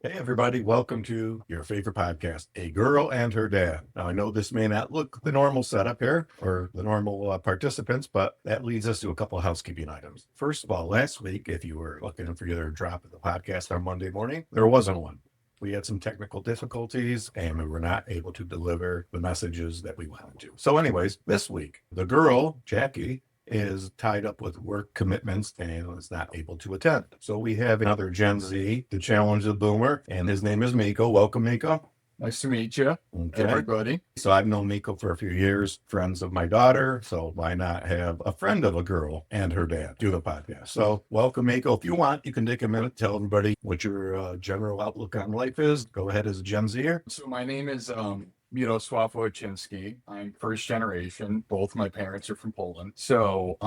Hey, everybody, welcome to your favorite podcast, A Girl and Her Dad. Now, I know this may not look the normal setup here or the normal participants, but that leads us to a couple of housekeeping items. First of all, last week, if you were looking for your drop of the podcast on Monday morning, there wasn't one. We had some technical difficulties and we were not able to deliver the messages that we wanted to. So, anyways, this week, the girl, Jackie, is tied up with work commitments and is not able to attend. So we have another Gen Z to challenge the boomer, and his name is Miko. Welcome, Miko. Nice to meet you, Okay. everybody. So I've known Miko for a few years, friends of my daughter. So why not have a friend of a girl and her dad do the podcast? So welcome, Miko. If you want, you can take a minute, tell everybody what your general outlook on life is. Go ahead as a Gen Zer. So my name is Mirosław Wojcinski. I'm first generation. Both my parents are from Poland. So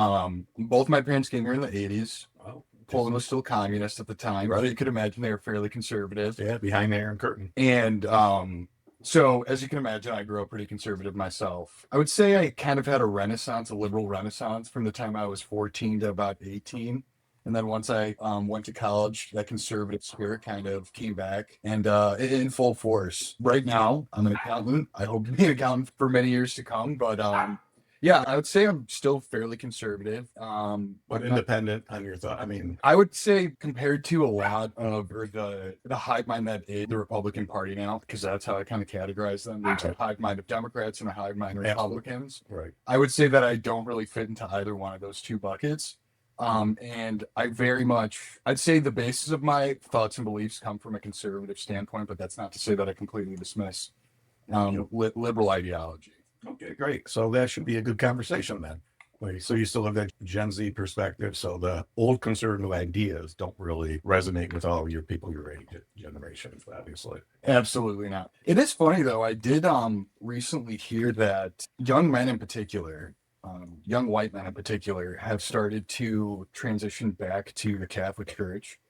both my parents came here in the 80s. Wow. Poland was still communist at the time. Right. So you could imagine they were fairly conservative. Yeah, behind the Iron Curtain. And so as you can imagine, I grew up pretty conservative myself. I would say I kind of had a renaissance, a liberal renaissance from the time I was 14 to about 18. And then once I went to college, that conservative spirit kind of came back and in full force. Right now, I'm an accountant. I hope to be an accountant for many years to come. But yeah, I would say I'm still fairly conservative. But independent on your thought. I mean, I would say compared to a lot of the hive mind that is the Republican Party now, because that's how I kind of categorize them. There's a hive mind of Democrats and a hive mind of Republicans. right. I would say that I don't really fit into either one of those two buckets. And I very much, I'd say the basis of my thoughts and beliefs come from a conservative standpoint, but that's not to say that I completely dismiss liberal ideology. Okay, great. So that should be a good conversation then. So you still have that Gen Z perspective. So the old conservative ideas don't really resonate with all your people your age generations, obviously. Absolutely not. It is funny though. I did recently hear that young men in particular, young white men in particular, have started to transition back to the Catholic Church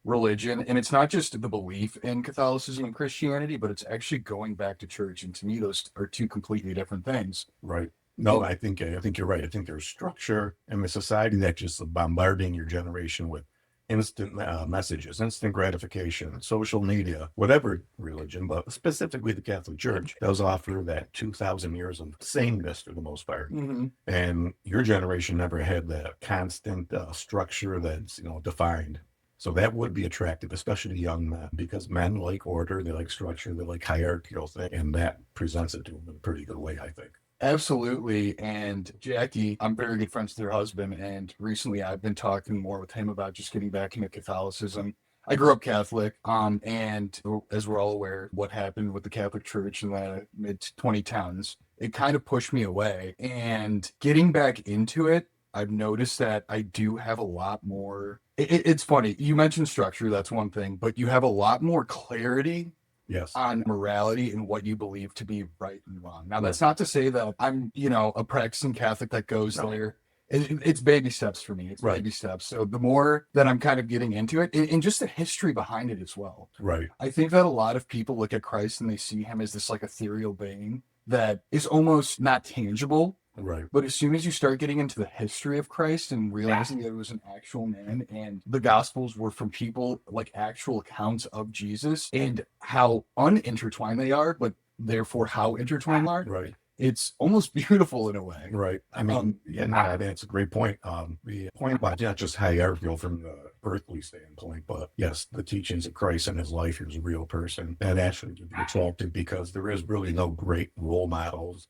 religion. And it's not just the belief in Catholicism and Christianity, but it's actually going back to church. And to me, those are two completely different things. Right. No, I think you're right. I think there's structure in the society that's just bombarding your generation with instant messages, instant gratification, social media, whatever religion, but specifically the Catholic Church does offer that 2,000 years of sameness for the most part. Mm-hmm. And your generation never had that constant structure that's defined. So that would be attractive, especially to young men, because men like order, they like structure, they like hierarchical thing, and that presents it to them in a pretty good way, I think. Absolutely. And Jackie, I'm very good friends with her husband. And recently I've been talking more with him about just getting back into Catholicism. I grew up Catholic, and as we're all aware, what happened with the Catholic Church in the mid 2010s, it kind of pushed me away. And getting back into it, I've noticed that I do have a lot more. It's funny. You mentioned structure, that's one thing, but you have a lot more clarity. Yes. On morality and what you believe to be right and wrong. Now, that's not to say that I'm, a practicing Catholic that goes there. It's baby steps for me. It's Right. baby steps. So the more that I'm kind of getting into it, and just the history behind it as well. Right. I think that a lot of people look at Christ and they see him as this like ethereal being that is almost not tangible. Right. But as soon as you start getting into the history of Christ and realizing that it was an actual man and the gospels were from people like actual accounts of Jesus and how unintertwined they are, but therefore how intertwined they are, Right. it's almost beautiful in a way. Right. I mean, that's a great point. The point about not just hierarchical from the earthly standpoint, but yes, the teachings of Christ and his life, he was a real person. That actually would be attractive because there is really no great role models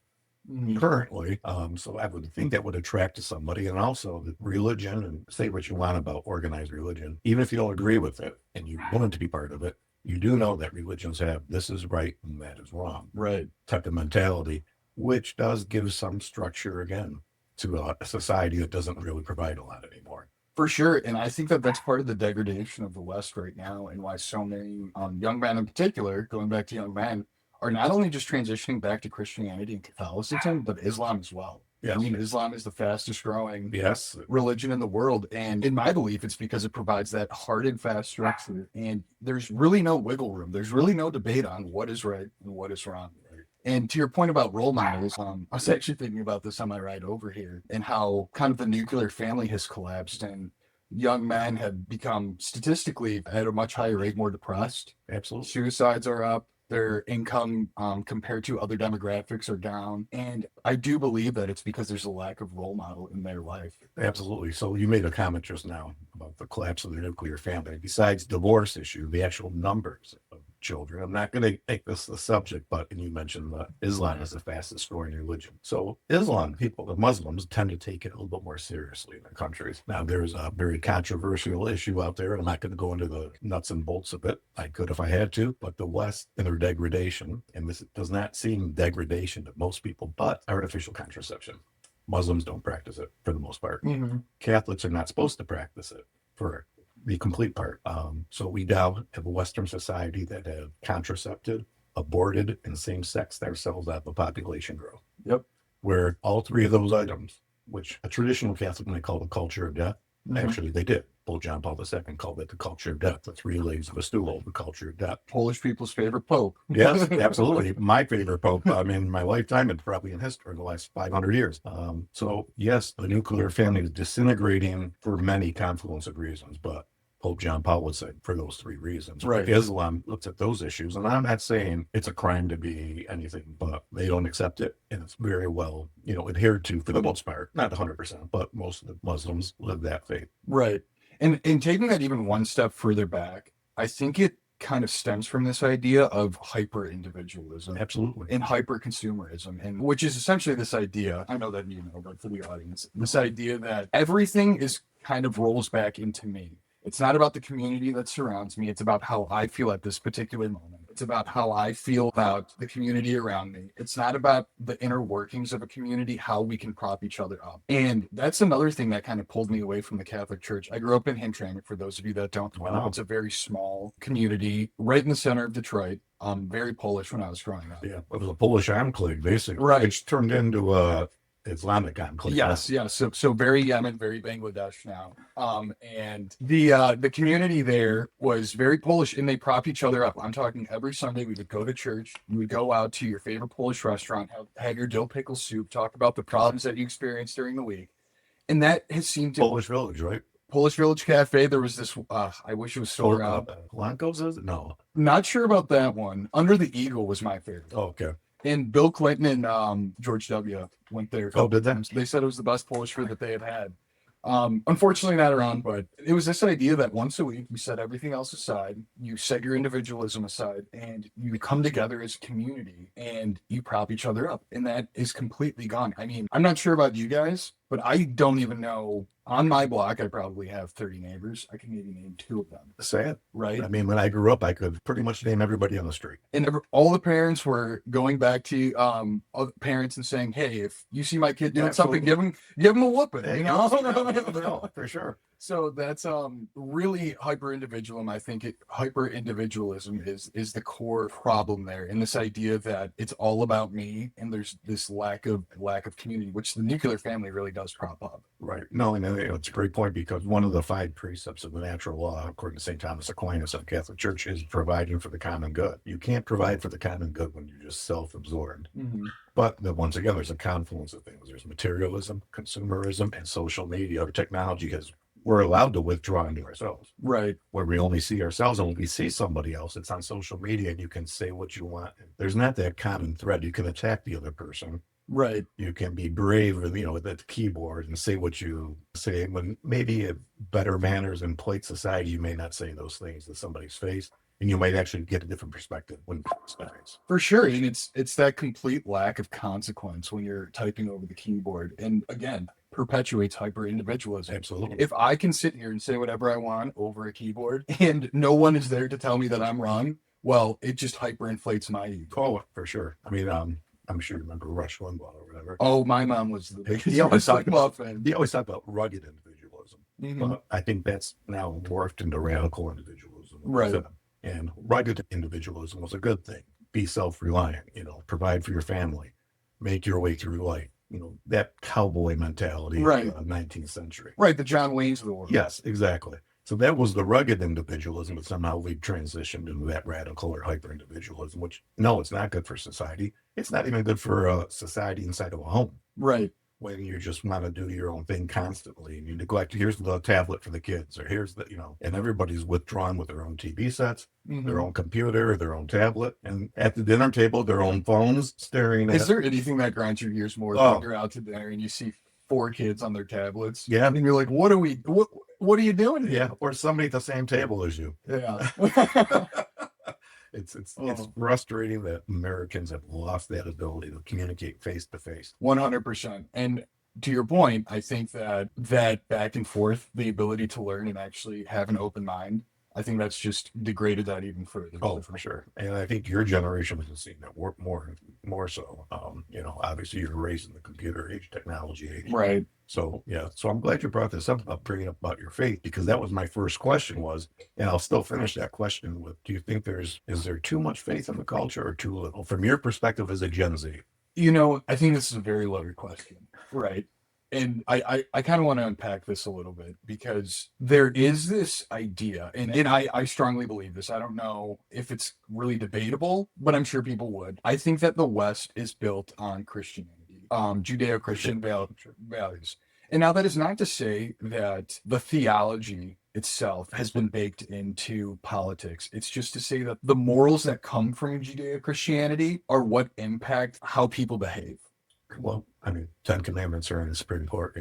currently. So I would think that would attract to somebody. And also the religion, and say what you want about organized religion, even if you don't agree with it and you want to be part of it, you do know that religions have this is right and that is wrong. Right. Type of mentality, which does give some structure again to a society that doesn't really provide a lot anymore. For sure. And I think that that's part of the degradation of the West right now and why so many young men in particular, going back to young men, are not only just transitioning back to Christianity and Catholicism, but Islam as well. Yes. I mean, Islam is the fastest growing Yes. religion in the world. And in my belief, it's because it provides that hard and fast structure. And there's really no wiggle room. There's really no debate on what is right and what is wrong. And to your point about role models, I was actually thinking about this on my ride over here and how kind of the nuclear family has collapsed. And young men have become statistically at a much higher rate more depressed. Absolutely. Suicides are up. Their income compared to other demographics are down. And I do believe that it's because there's a lack of role model in their life. Absolutely. So you made a comment just now about the collapse of the nuclear family. Besides divorce issue, the actual numbers of children. I'm not going to make this the subject, but and you mentioned Islam is the fastest growing religion. So Islam people, the Muslims, tend to take it a little bit more seriously in their countries. Now there's a very controversial issue out there, and I'm not going to go into the nuts and bolts of it. I could if I had to, but the West and their degradation, and this does not seem degradation to most people, but artificial contraception. Muslims don't practice it for the most part. Catholics are not supposed to practice it for the complete part. So we now have a Western society that have contracepted, aborted, and same-sex themselves out of a population growth. Yep. Where all three of those items, which a traditional Catholic might call the culture of death, actually they did. Pope John Paul II called it the culture of death. The three legs of a stool, the culture of death. Polish people's favorite pope. Yes, absolutely. My favorite pope, in my lifetime and probably in history in the last 500 years. So yes, the nuclear family is disintegrating for many confluence of reasons, but Pope John Paul would say for those three reasons. Right. Islam looks at those issues, and I'm not saying it's a crime to be anything, but they don't accept it, and it's very well, adhered to for the most part. Not 100%, but most of the Muslims live that faith. Right. And taking that even one step further back, I think it kind of stems from this idea of hyper-individualism. Absolutely. And hyper-consumerism, and which is essentially this idea, I know that but for the audience, this idea that everything is kind of rolls back into me. It's not about the community that surrounds me. It's about how I feel at this particular moment. It's about how I feel about the community around me. It's not about the inner workings of a community, how we can prop each other up. And that's another thing that kind of pulled me away from the Catholic Church. I grew up in Hamtramck, for those of you that don't know. Wow. It's a very small community right in the center of Detroit. Very Polish when I was growing up. Yeah, it was a Polish enclave, basically. Right. It's turned into a Islamic enclave. Yes. So very Yemen, very Bangladesh now. And the community there was very Polish, and they prop each other up. I'm talking every Sunday we would go to church, you would go out to your favorite Polish restaurant, have your dill pickle soup, talk about the problems that you experienced during the week. And that has seemed to Polish Village, right? Polish Village Cafe. There was this, I wish it was still around. Polanco's, is it? No. Not sure about that one. Under the Eagle was my favorite. Oh, okay. And Bill Clinton and George W. went there. Oh, did they? They said it was the best Polish food that they had had. Unfortunately not around, but it was this idea that once a week you set everything else aside, you set your individualism aside, and you come together as a community and you prop each other up. And that is completely gone. I mean, I'm not sure about you guys, but I don't even know. On my block, I probably have 30 neighbors. I can maybe name 2 of them. Sad. Right. I mean, when I grew up, I could pretty much name everybody on the street. And all the parents were going back to other parents and saying, "Hey, if you see my kid doing something, give him a whooping." No, for sure. So that's really hyper-individualism. I think hyper-individualism is the core problem there, and this idea that it's all about me, and there's this lack of community, which the nuclear family really does prop up. Right. No, and it's a great point, because one of the 5 precepts of the natural law, according to St. Thomas Aquinas of the Catholic Church, is providing for the common good. You can't provide for the common good when you're just self-absorbed. But once again, there's a confluence of things. There's materialism, consumerism, and social media or technology, because we're allowed to withdraw into ourselves. Right. Where we only see ourselves, and when we see somebody else, it's on social media, and you can say what you want. There's not that common thread. You can attack the other person. Right. You can be brave with, with the keyboard and say what you say, when maybe a better manners and polite society, you may not say those things to somebody's face, and you might actually get a different perspective when experience. For sure. And it's that complete lack of consequence when you're typing over the keyboard. And again, perpetuates hyper-individualism. Absolutely. If I can sit here and say whatever I want over a keyboard and no one is there to tell me that I'm wrong, well, it just hyperinflates my ego. Oh, for sure. I mean, I'm sure you remember Rush Limbaugh or whatever. Oh, my mom was the biggest He always talked fan. about rugged individualism. But I think that's now morphed into radical individualism. Right. And rugged individualism was a good thing. Be self-reliant, provide for your family, make your way through life. That cowboy mentality Right. of the 19th century. Right, the John Waynes of the world. Yes, exactly. So that was the rugged individualism, but somehow we've transitioned into that radical or hyper-individualism, which, no, it's not good for society. It's not even good for society inside of a home. Right. when you just want to do your own thing constantly and you neglect, here's the tablet for the kids, or here's the, and everybody's withdrawn with their own TV sets, their own computer, their own tablet, and at the dinner table, their own phones staring at. Is there anything that grinds your gears more than when you're out to dinner and you see 4 kids on their tablets? Yeah. And you're like, what are you doing here? Yeah. Or somebody at the same table as you. Yeah. It's frustrating that Americans have lost that ability to communicate face to face. 100%. And to your point, I think that back and forth, the ability to learn and actually have an open mind, I think that's just degraded that even further. Oh, for sure. And I think your generation has seen that more so. Obviously you're raised in the computer age, technology age. Right. So, yeah. So I'm glad you brought this up about bringing up about your faith, because that was my first question and I'll still finish that question with, do you think is there too much faith in the culture or too little from your perspective as a Gen Z? I think this is a very loaded question. Right. And I kind of want to unpack this a little bit, because there is this idea, and I strongly believe this. I don't know if it's really debatable, but I'm sure people would. I think that the West is built on Christianity, Judeo-Christian values. And now that is not to say that the theology itself has been baked into politics. It's just to say that the morals that come from Judeo-Christianity are what impact how people behave. Well, 10 Commandments are in the Supreme Court,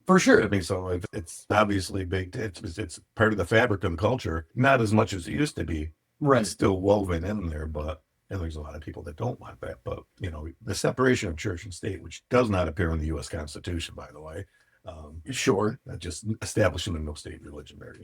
For sure. So it's obviously big. It's part of the fabric of the culture, not as much as it used to be. Right. It's still woven in there, and there's a lot of people that don't want that. But, the separation of church and state, which does not appear in the U.S. Constitution, by the way. Sure. Just establishing a no state religion there,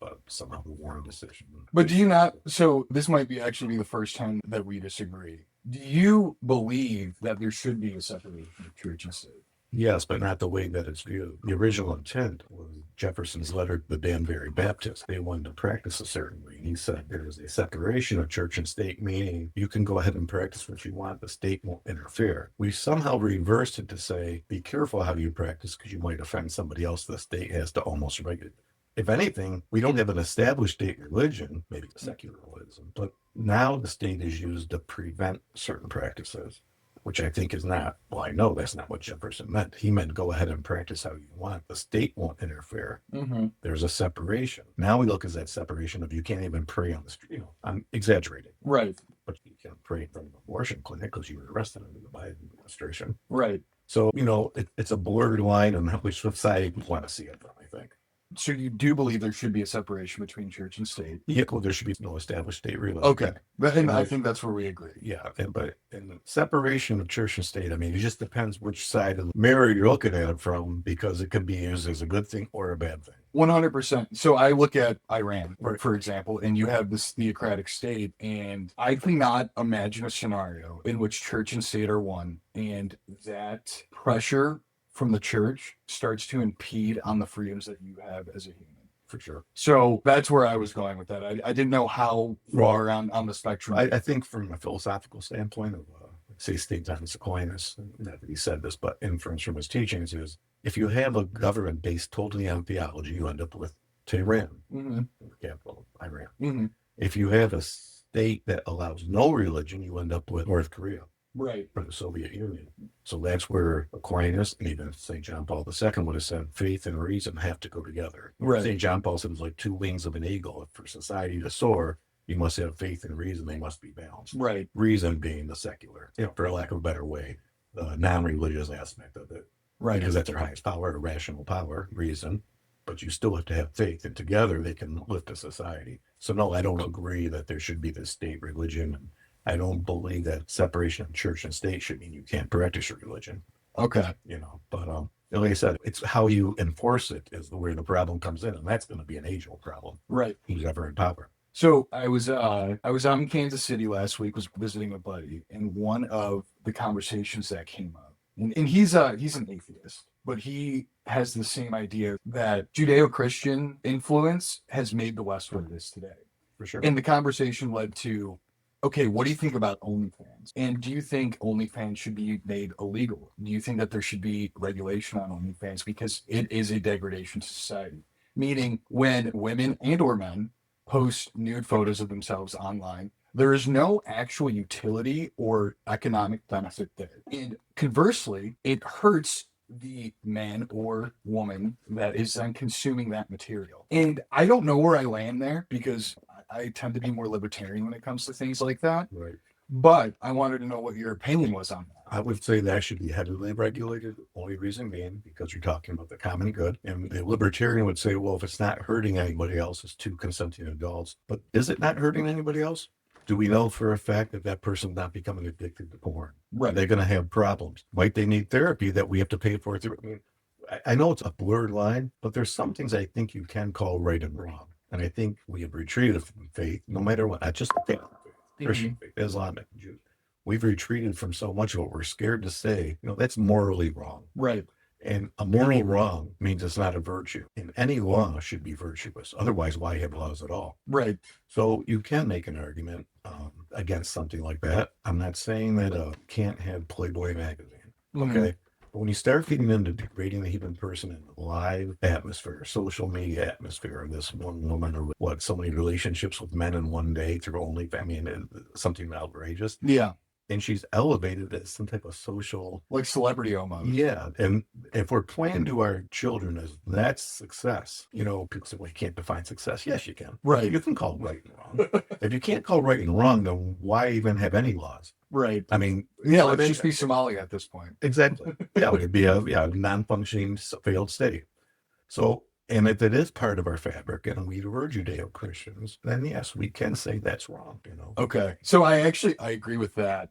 but somehow the Warren decision. But do you not? So this might be actually the first time that we disagree. Do you believe that there should be a separation of church and state? Yes, but not the way that it's viewed. The original intent was Jefferson's letter to the Danbury Baptists. They wanted to practice a certain way. He said there is a separation of church and state, meaning you can go ahead and practice what you want. The state won't interfere. We somehow reversed it to say, be careful how you practice because you might offend somebody else. The state has to almost regulate. If anything, we don't have an established state religion, maybe secularism, but now the state is used to prevent certain practices, which I think is not, well, I know that's not what Jefferson meant. He meant go ahead and practice how you want. The state won't interfere. Mm-hmm. There's a separation. Now we look at that separation of you can't even pray on the street. I'm exaggerating. Right. But you can pray from an abortion clinic because you were arrested under the Biden administration. Right. So, it's a blurred line on which society would want to see it from, I think. So you do believe there should be a separation between church and state? Yeah, well, there should be no established state religion. Okay. And I think that's where we agree. Yeah, but in the separation of church and state, it just depends which side of the mirror you're looking at it from, because it can be used as a good thing or a bad thing. 100%. So I look at Iran, for example, and you have this theocratic state, and I cannot imagine a scenario in which church and state are one, and that pressure from the church starts to impede on the freedoms that you have as a human. For sure. So that's where I was going with that. I didn't know how far on the spectrum. I think from a philosophical standpoint of, say, St. Thomas Aquinas, not that he said this, but inference from his teachings is, if you have a government based totally on theology, you end up with Tehran, the capital of Iran. Mm-hmm. If you have a state that allows no religion, you end up with North Korea. Right. For the Soviet Union. So that's where Aquinas and even St. John Paul II would have said faith and reason have to go together. Right. St. John Paul said it was like two wings of an eagle. For society to soar, you must have faith and reason. They must be balanced. Right. Reason being the secular, for lack of a better way, the non-religious aspect of it. Right. Because that's their highest power, rational power, reason. But you still have to have faith, and together they can lift a society. So no, I don't agree that there should be this state religion. I don't believe that separation of church and state should mean you can't practice your religion. Okay. But like I said, it's how you enforce it is where the problem comes in, and that's going to be an age-old problem. Right. Who's ever in power? So I was out in Kansas City last week, was visiting a buddy, and one of the conversations that came up, and he's an atheist, but he has the same idea that Judeo-Christian influence has made the West what it is today. For sure. And the conversation led to, okay, what do you think about OnlyFans? And do you think OnlyFans should be made illegal? Do you think that there should be regulation on OnlyFans because it is a degradation to society? Meaning when women and or men post nude photos of themselves online, there is no actual utility or economic benefit there. And conversely, it hurts the man or woman that is then consuming that material. And I don't know where I land there because I tend to be more libertarian when it comes to things like that. Right. But I wanted to know what your opinion was on that. I would say that should be heavily regulated. Only reason being because you're talking about the common good. And the libertarian would say, well, if it's not hurting anybody else, it's two consenting adults. But is it not hurting anybody else? Do we know for a fact that that person's not becoming addicted to porn? Right. They're going to have problems. Might they need therapy that we have to pay for through? I mean, I know it's a blurred line, but there's some things I think you can call right and wrong. And I think we have retreated from faith, no matter what, not just the faith, Christian faith, Islamic, Jews. We've retreated from so much of what we're scared to say. That's morally wrong. Right. And a moral wrong means it's not a virtue. And any law should be virtuous. Otherwise, why have laws at all? Right. So you can make an argument against something like that. I'm not saying that can't have Playboy magazine. Okay. But when you start feeding into degrading the human person in the live atmosphere, social media atmosphere of this one woman, or what, so many relationships with men in one day through OnlyFans, I mean, something outrageous. Yeah. And she's elevated as some type of social, like celebrity almost. Yeah. And if we're playing to our children as that's success, people say, well, you can't define success. Yes, you can. Right. You can call right and wrong. If you can't call right and wrong, then why even have any laws? Right. I mean, yeah, let's just be Somalia at this point. Exactly. Yeah, it could be a non-functioning failed state. So, and if it is part of our fabric and we were Judeo-Christians, then yes, we can say that's wrong, Okay. So I agree with that,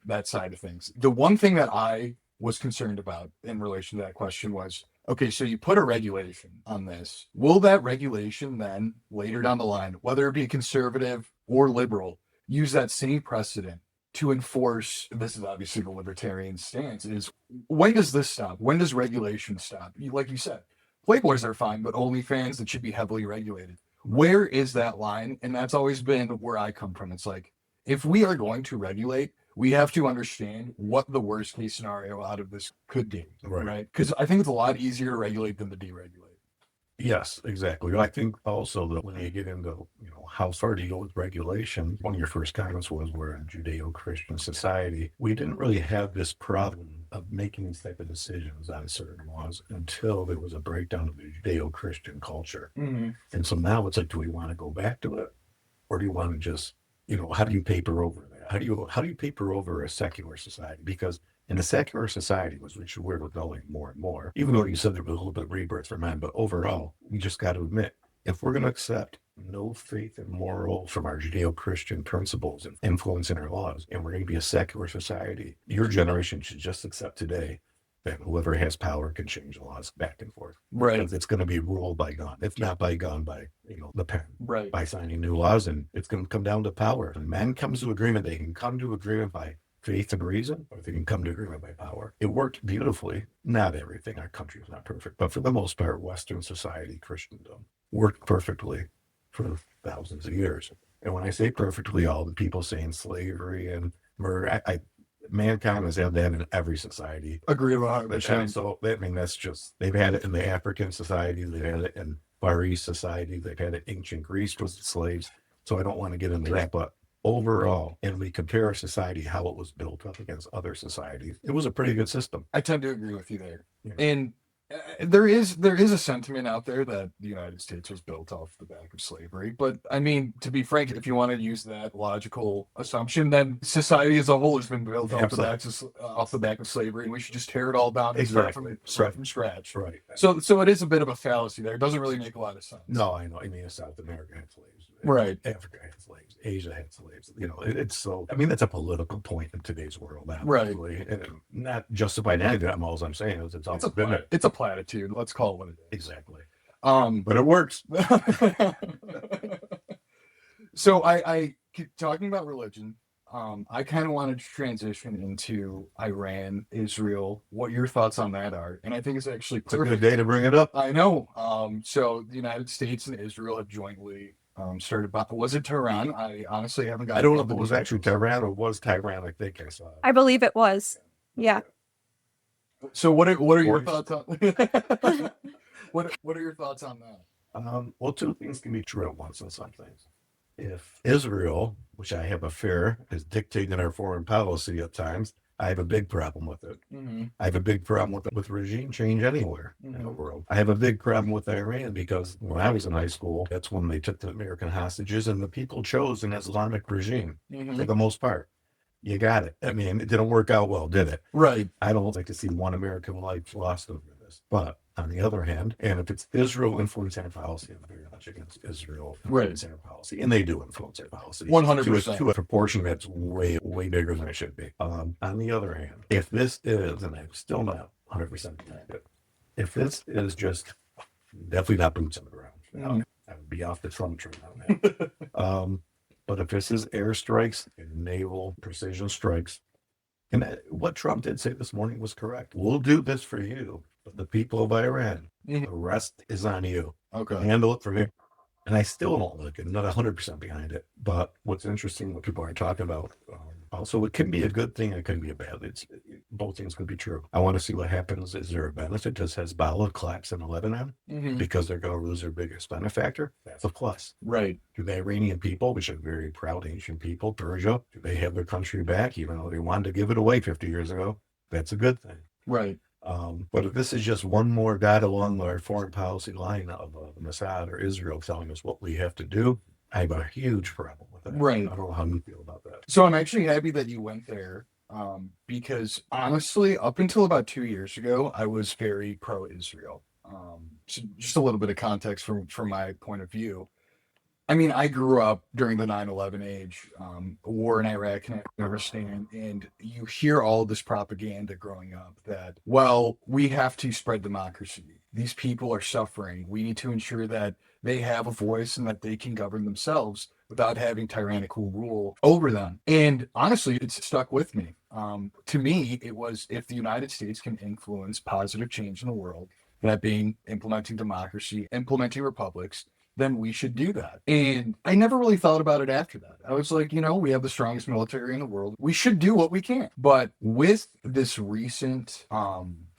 that side of things. The one thing that I was concerned about in relation to that question was, okay, so you put a regulation on this. Will that regulation then later down the line, whether it be conservative or liberal, use that same precedent to enforce? This is obviously the libertarian stance, is when does this stop? When does regulation stop? Like you said, Playboys are fine, but OnlyFans, that should be heavily regulated. Where is that line? And that's always been where I come from. It's like, if we are going to regulate, we have to understand what the worst case scenario out of this could be, right? Because I think it's a lot easier to regulate than to deregulate. Yes, exactly. I think also that when you get into, how far do you go with regulation? One of your first comments was we're a Judeo-Christian society. We didn't really have this problem of making these type of decisions on certain laws until there was a breakdown of the Judeo-Christian culture. Mm-hmm. And so now it's like, do we want to go back to it? Or do you want to just, how do you paper over that? How do you paper over a secular society? Because in a secular society, which is where we're going more and more, even though you said there was a little bit of rebirth for men, but overall, we just got to admit, if we're going to accept no faith and moral from our Judeo-Christian principles and influence in our laws, and we're going to be a secular society, your generation should just accept today that whoever has power can change the laws back and forth. Right. Because it's going to be ruled by gun, if not by gun, by the pen. Right. By signing new laws, and it's going to come down to power. When man comes to agreement, they can come to agreement by faith and reason, or they can come to agreement by power. It worked beautifully. Not everything. Our country is not perfect, but for the most part, Western society, Christendom, worked perfectly for thousands of years. And when I say perfectly, all the people saying slavery and murder, mankind has had that in every society. Agree 100%. So that's just, they've had it in the African society, they've had it in Far East society, they've had it in ancient Greece with slaves. So I don't want to get into that, but overall, and we compare our society, how it was built up against other societies, it was a pretty good system. I tend to agree with you there. Yeah. And there is a sentiment out there that the United States was built off the back of slavery. But I mean, to be frank, if you want to use that logical assumption, then society as a whole has been built off the back of slavery, and we should just tear it all down and start from scratch. Right. So it is a bit of a fallacy there. It doesn't really make a lot of sense. No, I know. I mean, South America had slaves. Right. Africa had slaves. Asia had slaves. It's so, that's a political point in today's world. Obviously. Right. And not justifying any of that. All I'm saying is it's a platitude. Let's call it what it is. Exactly. But it works. So I talking about religion, I kind of wanted to transition into Iran, Israel, what your thoughts on that are. And I think it's actually a good day to bring it up. I know. So the United States and Israel have jointly started, was it Tehran? I honestly haven't got. I don't know if it was actually Tehran or was Tehran. I think I saw it. I believe it was. Yeah. So what are your thoughts on what are your thoughts on that? Well, two things can be true at once in some things. If Israel, which I have a fear, is dictating our foreign policy at times, I have a big problem with it. I have a big problem with regime change anywhere in the world. I have a big problem with Iran because when I was in high school, that's when they took the American hostages and the people chose an Islamic regime for the most part. You got it. I mean, it didn't work out well, did it? Right. I don't like to see one American life lost over this. But on the other hand, and if it's Israel influencing our policy, I'm very much against Israel influencing our policy. And they do influence our policy. 100%. To a proportion that's way, way bigger than it should be. On the other hand, if this is, and I'm still not 100% behind it, if this is just definitely not boots on the ground, I would be off the Trump train on that. But if this is airstrikes and naval precision strikes, and what Trump did say this morning was correct. We'll do this for you, but the people of Iran, the rest is on you. Okay. Handle it from here. And I still don't like it. I'm not 100% behind it. But what's interesting, what people are talking about, also, it can be a good thing. It can be a bad. Both things could be true. I want to see what happens. Is there a benefit? Does Hezbollah collapse in Lebanon because they're going to lose their biggest benefactor? That's a plus. Right. Do the Iranian people, which are very proud ancient people, Persia, do they have their country back, even though they wanted to give it away 50 years ago? That's a good thing. Right. But if this is just one more dot along our foreign policy line of Mossad or Israel telling us what we have to do, I have a huge problem with that. Right. I don't know how you feel about that. So I'm actually happy that you went there, because honestly, up until about 2 years ago, I was very pro-Israel. So just a little bit of context from my point of view. I mean, I grew up during the 9/11 age, war in Iraq and Afghanistan, and you hear all this propaganda growing up that, well, we have to spread democracy. These people are suffering. We need to ensure that they have a voice and that they can govern themselves without having tyrannical rule over them. And honestly, it's stuck with me. To me, it was, if the United States can influence positive change in the world, that being implementing democracy, implementing republics, then we should do that. And I never really thought about it after that. I was like, we have the strongest military in the world. We should do what we can. But with this recent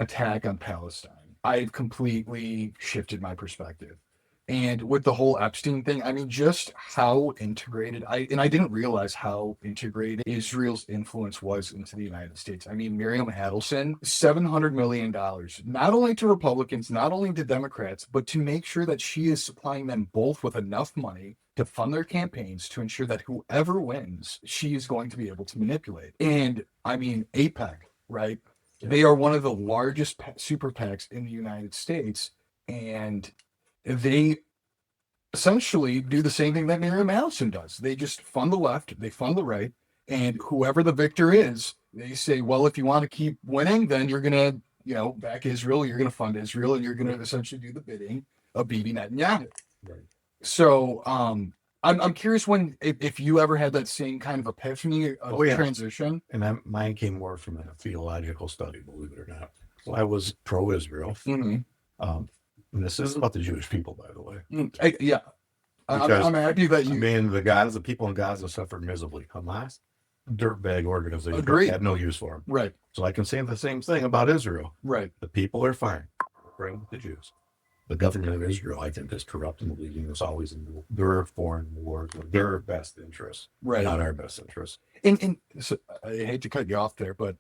attack on Palestine, I've completely shifted my perspective. And with the whole Epstein thing, I mean, just how integrated, I didn't realize how integrated Israel's influence was into the United States. I mean, Miriam Adelson, $700 million, not only to Republicans, not only to Democrats, but to make sure that she is supplying them both with enough money to fund their campaigns to ensure that whoever wins, she is going to be able to manipulate. And I mean, AIPAC, right? They are one of the largest super PACs in the United States. And they essentially do the same thing that Miriam Adelson does. They just fund the left, they fund the right, and whoever the victor is, they say, well, if you want to keep winning, then you're going to, back Israel, you're going to fund Israel, and you're going to essentially do the bidding of Bibi Netanyahu. Right. So I'm curious if you ever had that same kind of epiphany of transition. And mine came more from a theological study, believe it or not. So I was pro-Israel. And this isn't about the Jewish people, by the way. I'm happy that you. I mean, the people in Gaza suffered miserably. Hamas, dirtbag organization. Agreed. Had no use for them. Right. So I can say the same thing about Israel. Right. The people are fine. Bring the Jews. The government of Israel, I think, is corrupt and leading us always in their foreign wars, their best interests, right, not our best interests. And so, I hate to cut you off there, but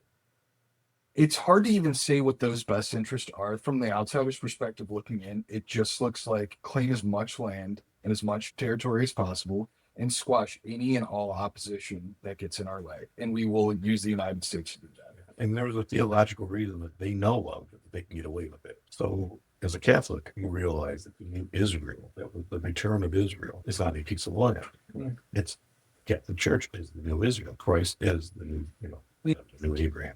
it's hard to even say what those best interests are from the outsider's perspective looking in. It just looks like claim as much land and as much territory as possible and squash any and all opposition that gets in our way. And we will use the United States to do that. And there was a theological reason that they know of that they can get away with it. So as a Catholic, you realize that the new Israel, that was the return of Israel, is not a piece of land. It's the church is the new Israel. Christ is the new, the new Abraham,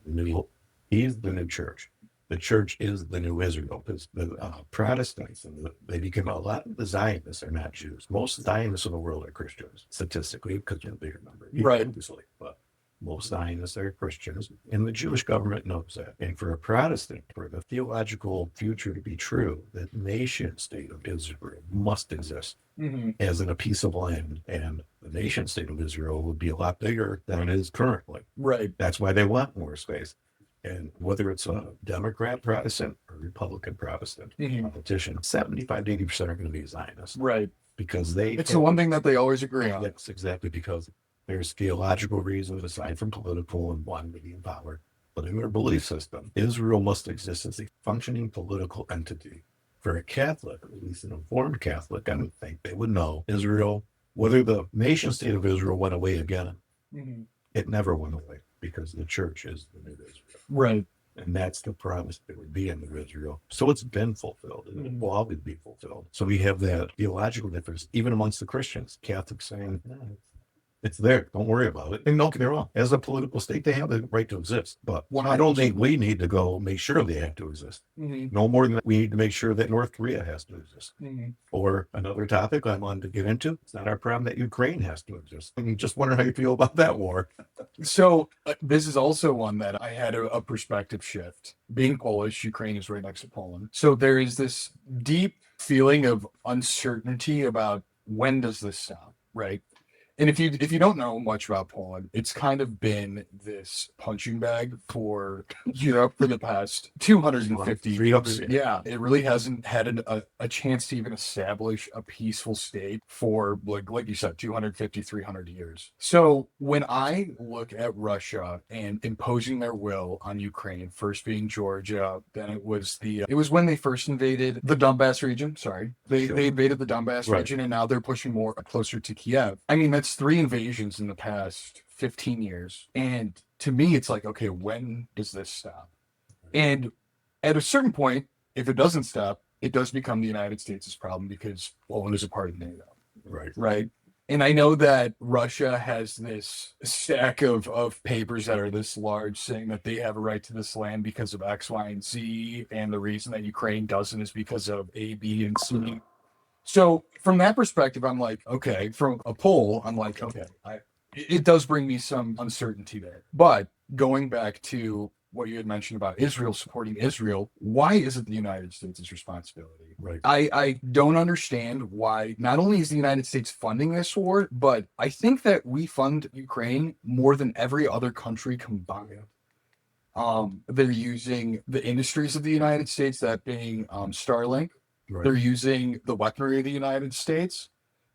he's the new church. The church is the new Israel. Because the Protestants, they become a lot of the Zionists are not Jews. Most Zionists in the world are Christians, statistically, because they're a bigger number. Right. Obviously, but most Zionists are Christians, and the Jewish government knows that. And for a Protestant, for the theological future to be true, the nation state of Israel must exist as in a piece of land. And the nation state of Israel would be a lot bigger than it is currently. Right. That's why they want more space. And whether it's a Democrat Protestant or Republican Protestant politician, 75 to 80% are going to be Zionists. Right. Because they... It's the one thing that they always agree on. Yes, exactly. Because there's theological reasons aside from political and wanting to be in power. But in their belief system, Israel must exist as a functioning political entity. For a Catholic, at least an informed Catholic, I would think they would know Israel, whether the nation state of Israel went away again, it never went away because the church is the new Israel. Right. And that's the promise that would be in the Israel. So it's been fulfilled and it will always be fulfilled. So we have that theological difference, even amongst the Christians, Catholics saying, it's there. Don't worry about it. And don't get me wrong. As a political state, they have the right to exist. But I don't think we need to go make sure they have to exist. No more than we need to make sure that North Korea has to exist. Or another topic I wanted to get into, it's not our problem that Ukraine has to exist. I'm just wondering how you feel about that war. So this is also one that I had a perspective shift. Being Polish, Ukraine is right next to Poland. So there is this deep feeling of uncertainty about when does this stop, right? And if you don't know much about Poland, it's kind of been this punching bag for Europe for the past 250 years. Yeah, it really hasn't had a chance to even establish a peaceful state for, like you said, 250, 300 years. So when I look at Russia and imposing their will on Ukraine, first being Georgia, then it was when they first invaded the Donbass region. Sorry, they invaded the Donbass region, and now they're pushing more closer to Kiev. I mean, that's 3 invasions in the past 15 years. And to me, it's like, okay, when does this stop? And at a certain point, if it doesn't stop, it does become the United States' problem because Poland is a part of NATO. Right. And I know that Russia has this stack of papers that are this large saying that they have a right to this land because of X, Y, and Z. And the reason that Ukraine doesn't is because of A, B, and C. So from that perspective, I'm like, okay, from a poll, I'm like, okay, it does bring me some uncertainty there. But going back to what you had mentioned about Israel supporting Israel, why is it the United States' responsibility? Right. I don't understand why not only is the United States funding this war, but I think that we fund Ukraine more than every other country combined. They're using the industries of the United States, that being Starlink. Right. They're using the weaponry of the United States.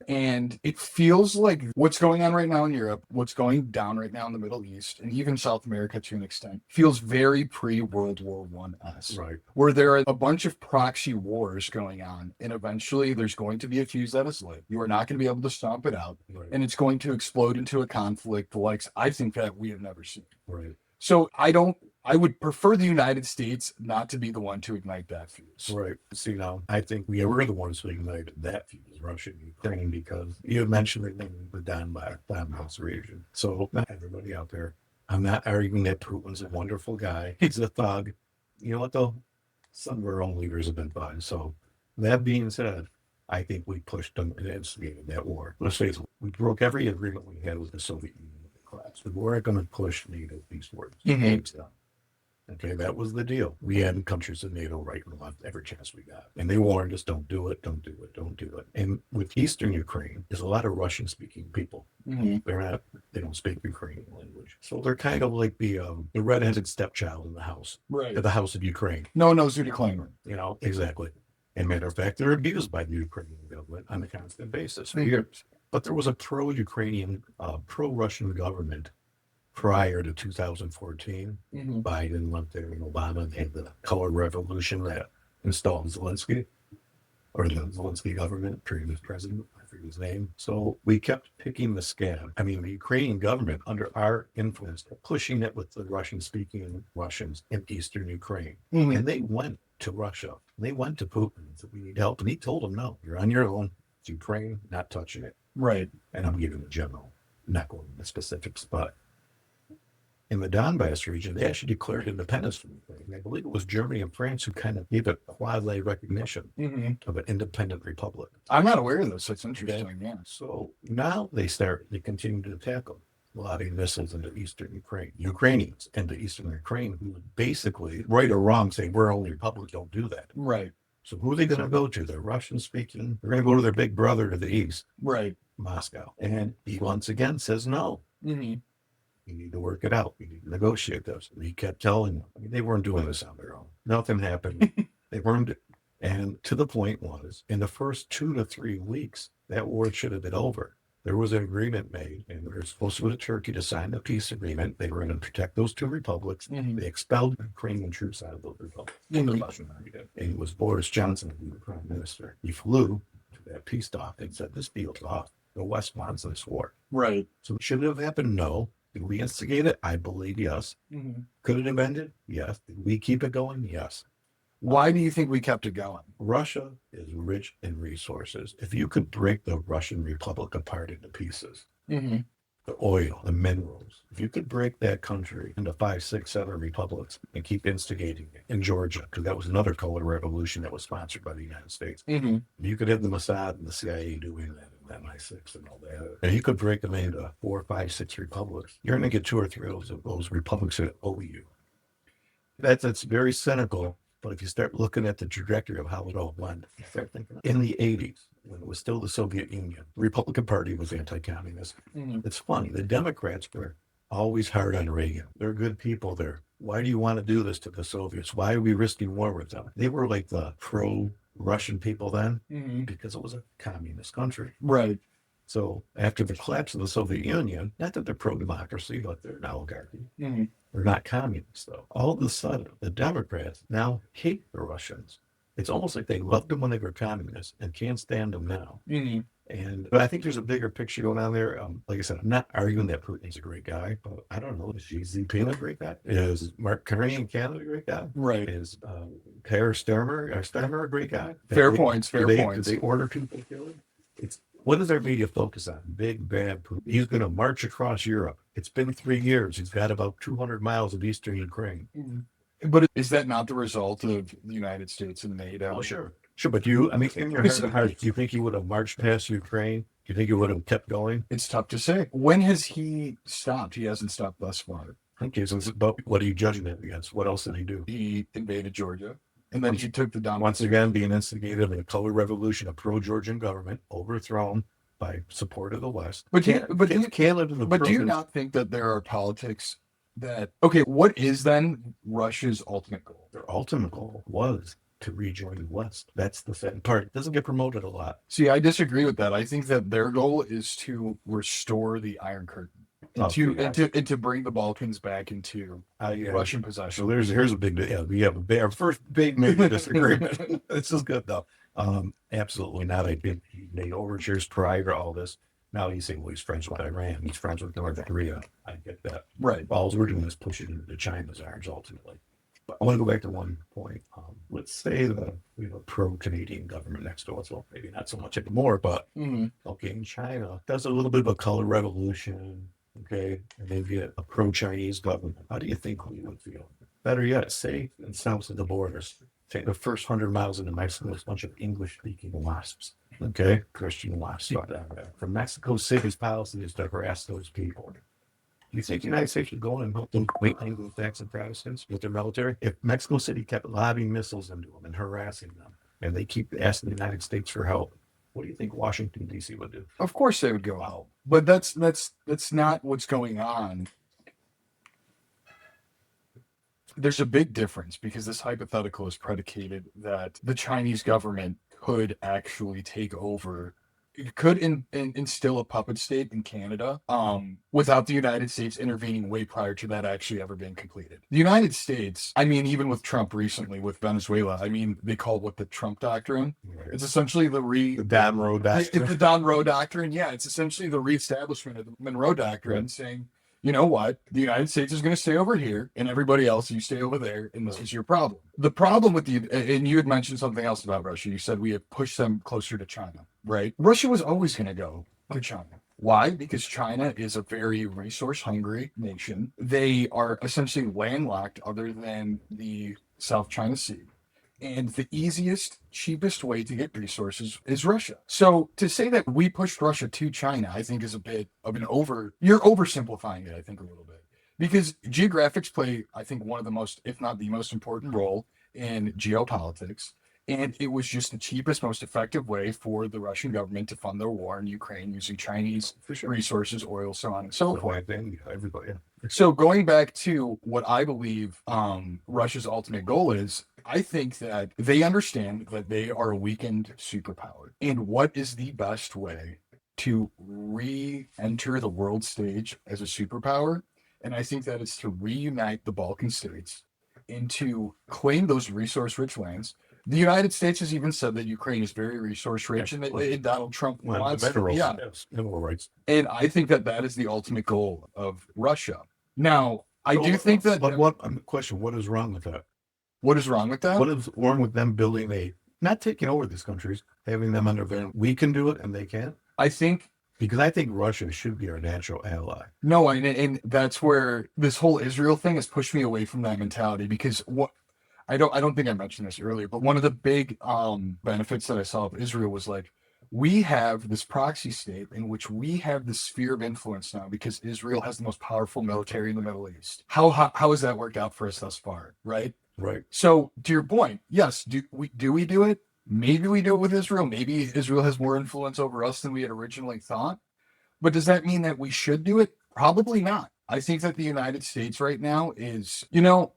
And it feels like what's going on right now in Europe, what's going down right now in the Middle East, and even South America to an extent, feels very pre-World War I-esque. Right. Where there are a bunch of proxy wars going on, and eventually there's going to be a fuse that is lit. You are not going to be able to stomp it out, and it's going to explode into a conflict like I think that we have never seen. Right. So I would prefer the United States not to be the one to ignite that fuse. Right. See, now, I think we were the ones who ignited that fuse, Russia and Ukraine, because you mentioned the name of the Donbass region. So, not everybody out there, I'm not arguing that Putin's a wonderful guy. He's a thug. You know what, though? Some of our own leaders have been fine. So, that being said, I think we pushed them and instigated that war. Let's face it, we broke every agreement we had with the Soviet Union. We weren't going to push NATO eastwards. Okay, that was the deal. We had countries in NATO right and left every chance we got. And they warned us, don't do it, don't do it, don't do it. And with Eastern Ukraine, there's a lot of Russian-speaking people. They don't speak Ukrainian language. So they're kind of like the red-headed stepchild in the house. Right. Of the House of Ukraine. No to declaim it. You know, exactly. And matter of fact, they're abused by the Ukrainian government on a constant basis for years. But there was a pro-Ukrainian, pro-Russian government prior to 2014. Biden went there and Obama had the color revolution that installed Zelensky, or the Zelensky government, previous president, I forget his name. So we kept picking the scab. I mean, the Ukrainian government, under our influence, pushing it with the Russian-speaking Russians in Eastern Ukraine. And they went to Russia. They went to Putin and said, we need help. And he told them, no, you're on your own. It's Ukraine, not touching it. Right. And I'm giving the general, not going into the specifics, but in the Donbass region, they actually declared independence from Ukraine. I believe it was Germany and France who kind of gave it quasi-recognition of an independent republic. I'm not aware of this. It's interesting, yeah. So now they continue to attack them, lobbing missiles into Eastern Ukraine, Ukrainians into Eastern Ukraine, who basically, right or wrong, say, we're only a republic, don't do that. Right. So who are they going to go to? They're Russian-speaking. They're going to go to their big brother to the east. Right. Moscow. And he once again says no. We need to work it out. We need to negotiate this. We kept telling them. I mean, they weren't doing this on their own. Nothing happened. They weren't. And to the point was, in the first 2 to 3 weeks, that war should have been over. There was an agreement made, and we were supposed to go to Turkey to sign the peace agreement. They were going to protect those 2 republics. They expelled Ukrainian troops out of those republics. The Russian army did. And it was Boris Johnson who was the prime minister. He flew to that peace talk and said, "This deal's off. The West wants this war." Right. So should it have happened? No. Did we instigate it? I believe yes. Could it have ended? Yes. Did we keep it going? Yes. Why do you think we kept it going? Russia is rich in resources. If you could break the Russian Republic apart into pieces, the oil, the minerals, if you could break that country into 5, 6, 7 republics and keep instigating it in Georgia, because that was another color revolution that was sponsored by the United States. You could have the Mossad and the CIA doing that and MI6 and all that. And you could break them into 4, 5, 6 republics. You're going to get 2 or 3 of those republics that owe you. That's very cynical. But if you start looking at the trajectory of how it all went, you start thinking in the 80s, when it was still the Soviet Union, the Republican Party was anti-communist. It's funny. The Democrats were always hard on Reagan. They're good people there. Why do you want to do this to the Soviets? Why are we risking war with them? They were like the pro-Russian people then because it was a communist country. Right. So after the collapse of the Soviet Union, not that they're pro-democracy, but they're an oligarchy. They're not communists, though. All of a sudden, the Democrats now hate the Russians. It's almost like they loved them when they were communists and can't stand them now. But I think there's a bigger picture going on there. Like I said, I'm not arguing that Putin's a great guy, but I don't know. Is Xi Jinping a great guy? Is Mark Carney in Canada a great guy? Right. Is Keir Starmer a great guy? Fair points. Fair points. Do they order people killed? What does our media focus on? Big bad Putin. He's going to march across Europe. It's been 3 years. He's got about 200 miles of eastern Ukraine. But is that not the result of the United States and NATO? Oh, sure. Sure, but in your heart of hearts, do you think he would have marched past Ukraine? Do you think he would have kept going? It's tough to say. When has he stopped? He hasn't stopped thus far. Okay, so but what are you judging him against? What else did he do? He invaded Georgia, and then he took the Donbass. Once again, being instigated in a color revolution, a pro-Georgian government, overthrown by support of the West. But do you not not think that there are politics that... Okay, what is then Russia's ultimate goal? Their ultimate goal was to rejoin the West. That's the sad part. It doesn't get promoted a lot. See, I disagree with that. I think that their goal is to restore the Iron Curtain. And to bring the Balkans back into Russian possession. So here's a big, we have our first big major disagreement. This is good though. Absolutely not. He made overtures prior to all this. Now he's saying, well, he's friends with Iran. He's friends with North Korea. I get that. Right. All we're doing is pushing into China's arms ultimately. But I want to go back to one point. Let's say that we have a pro-Canadian government next to us. Well, maybe not so much anymore, but okay, China does a little bit of a color revolution. Okay, and then get a pro-Chinese government. How do you think we would feel? Better yet, say and south of the borders, take the first 100 miles into Mexico, there's a bunch of English-speaking WASPs. Okay, Christian WASPs. From Mexico City's policy is to harass those people. You think the United States should go and help them wait Anglo-Saxon and Protestants with their military? If Mexico City kept lobbing missiles into them and harassing them, and they keep asking the United States for help, what do you think Washington, D.C. would do? Of course they would go out. But that's not what's going on. There's a big difference because this hypothetical is predicated that the Chinese government could actually take over. It could instill a puppet state in Canada without the United States intervening way prior to that actually ever being completed. The United States, I mean, even with Trump recently with Venezuela, I mean, they call it what the Trump Doctrine. Right. It's essentially the Don Roe Doctrine. The Don Roe Doctrine, yeah. It's essentially the reestablishment of the Monroe Doctrine saying, you know what? The United States is going to stay over here and everybody else, you stay over there and this is your problem. The problem with and you had mentioned something else about Russia. You said we have pushed them closer to China, right? Russia was always going to go to China. Why? Because China is a very resource-hungry nation. They are essentially landlocked other than the South China Sea. And the easiest, cheapest way to get resources is Russia. So to say that we pushed Russia to China, I think is a bit of you're oversimplifying it, I think, a little bit. Because geographics play, I think, one of the most, if not the most important role in geopolitics. And it was just the cheapest, most effective way for the Russian government to fund their war in Ukraine using Chinese For sure. resources, oil, so on and so forth. Why then everybody, yeah. So going back to what I believe Russia's ultimate goal is, I think that they understand that they are a weakened superpower. And what is the best way to re-enter the world stage as a superpower? And I think that is to reunite the Balkan states and to claim those resource-rich lands. The United States has even said that Ukraine is very resource-rich, and that Donald Trump wants, minerals, yeah. yes, mineral rights. And I think that that is the ultimate goal of Russia. Now, I do think that. But what question? What is wrong with that? What is wrong with that? What is wrong with them building not taking over these countries, having them under their? We can do it, and they can't. I think Because I think Russia should be our natural ally. no, and that's where this whole Israel thing has pushed me away from that mentality. Because what I don't think I mentioned this earlier, but one of the big benefits that I saw of Israel was like, we have this proxy state in which we have this sphere of influence now because Israel has the most powerful military in the Middle East. How has that worked out for us thus far, right? Right. So to your point, yes, do we do it? Maybe we do it with Israel. Maybe Israel has more influence over us than we had originally thought. But does that mean that we should do it? Probably not. I think that the United States right now is,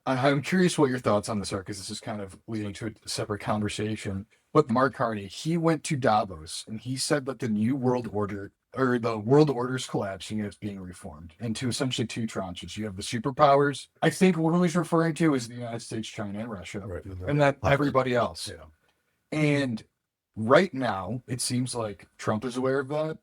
I'm curious what your thoughts on this are, because this is kind of leading to a separate conversation. But Mark Carney, he went to Davos and he said that the new world order, or the world order, is collapsing and it's being reformed into essentially two tranches. You have the superpowers. I think what he's referring to is the United States, China, and Russia, Right. and that everybody else. Yeah. And right now, it seems like Trump is aware of that.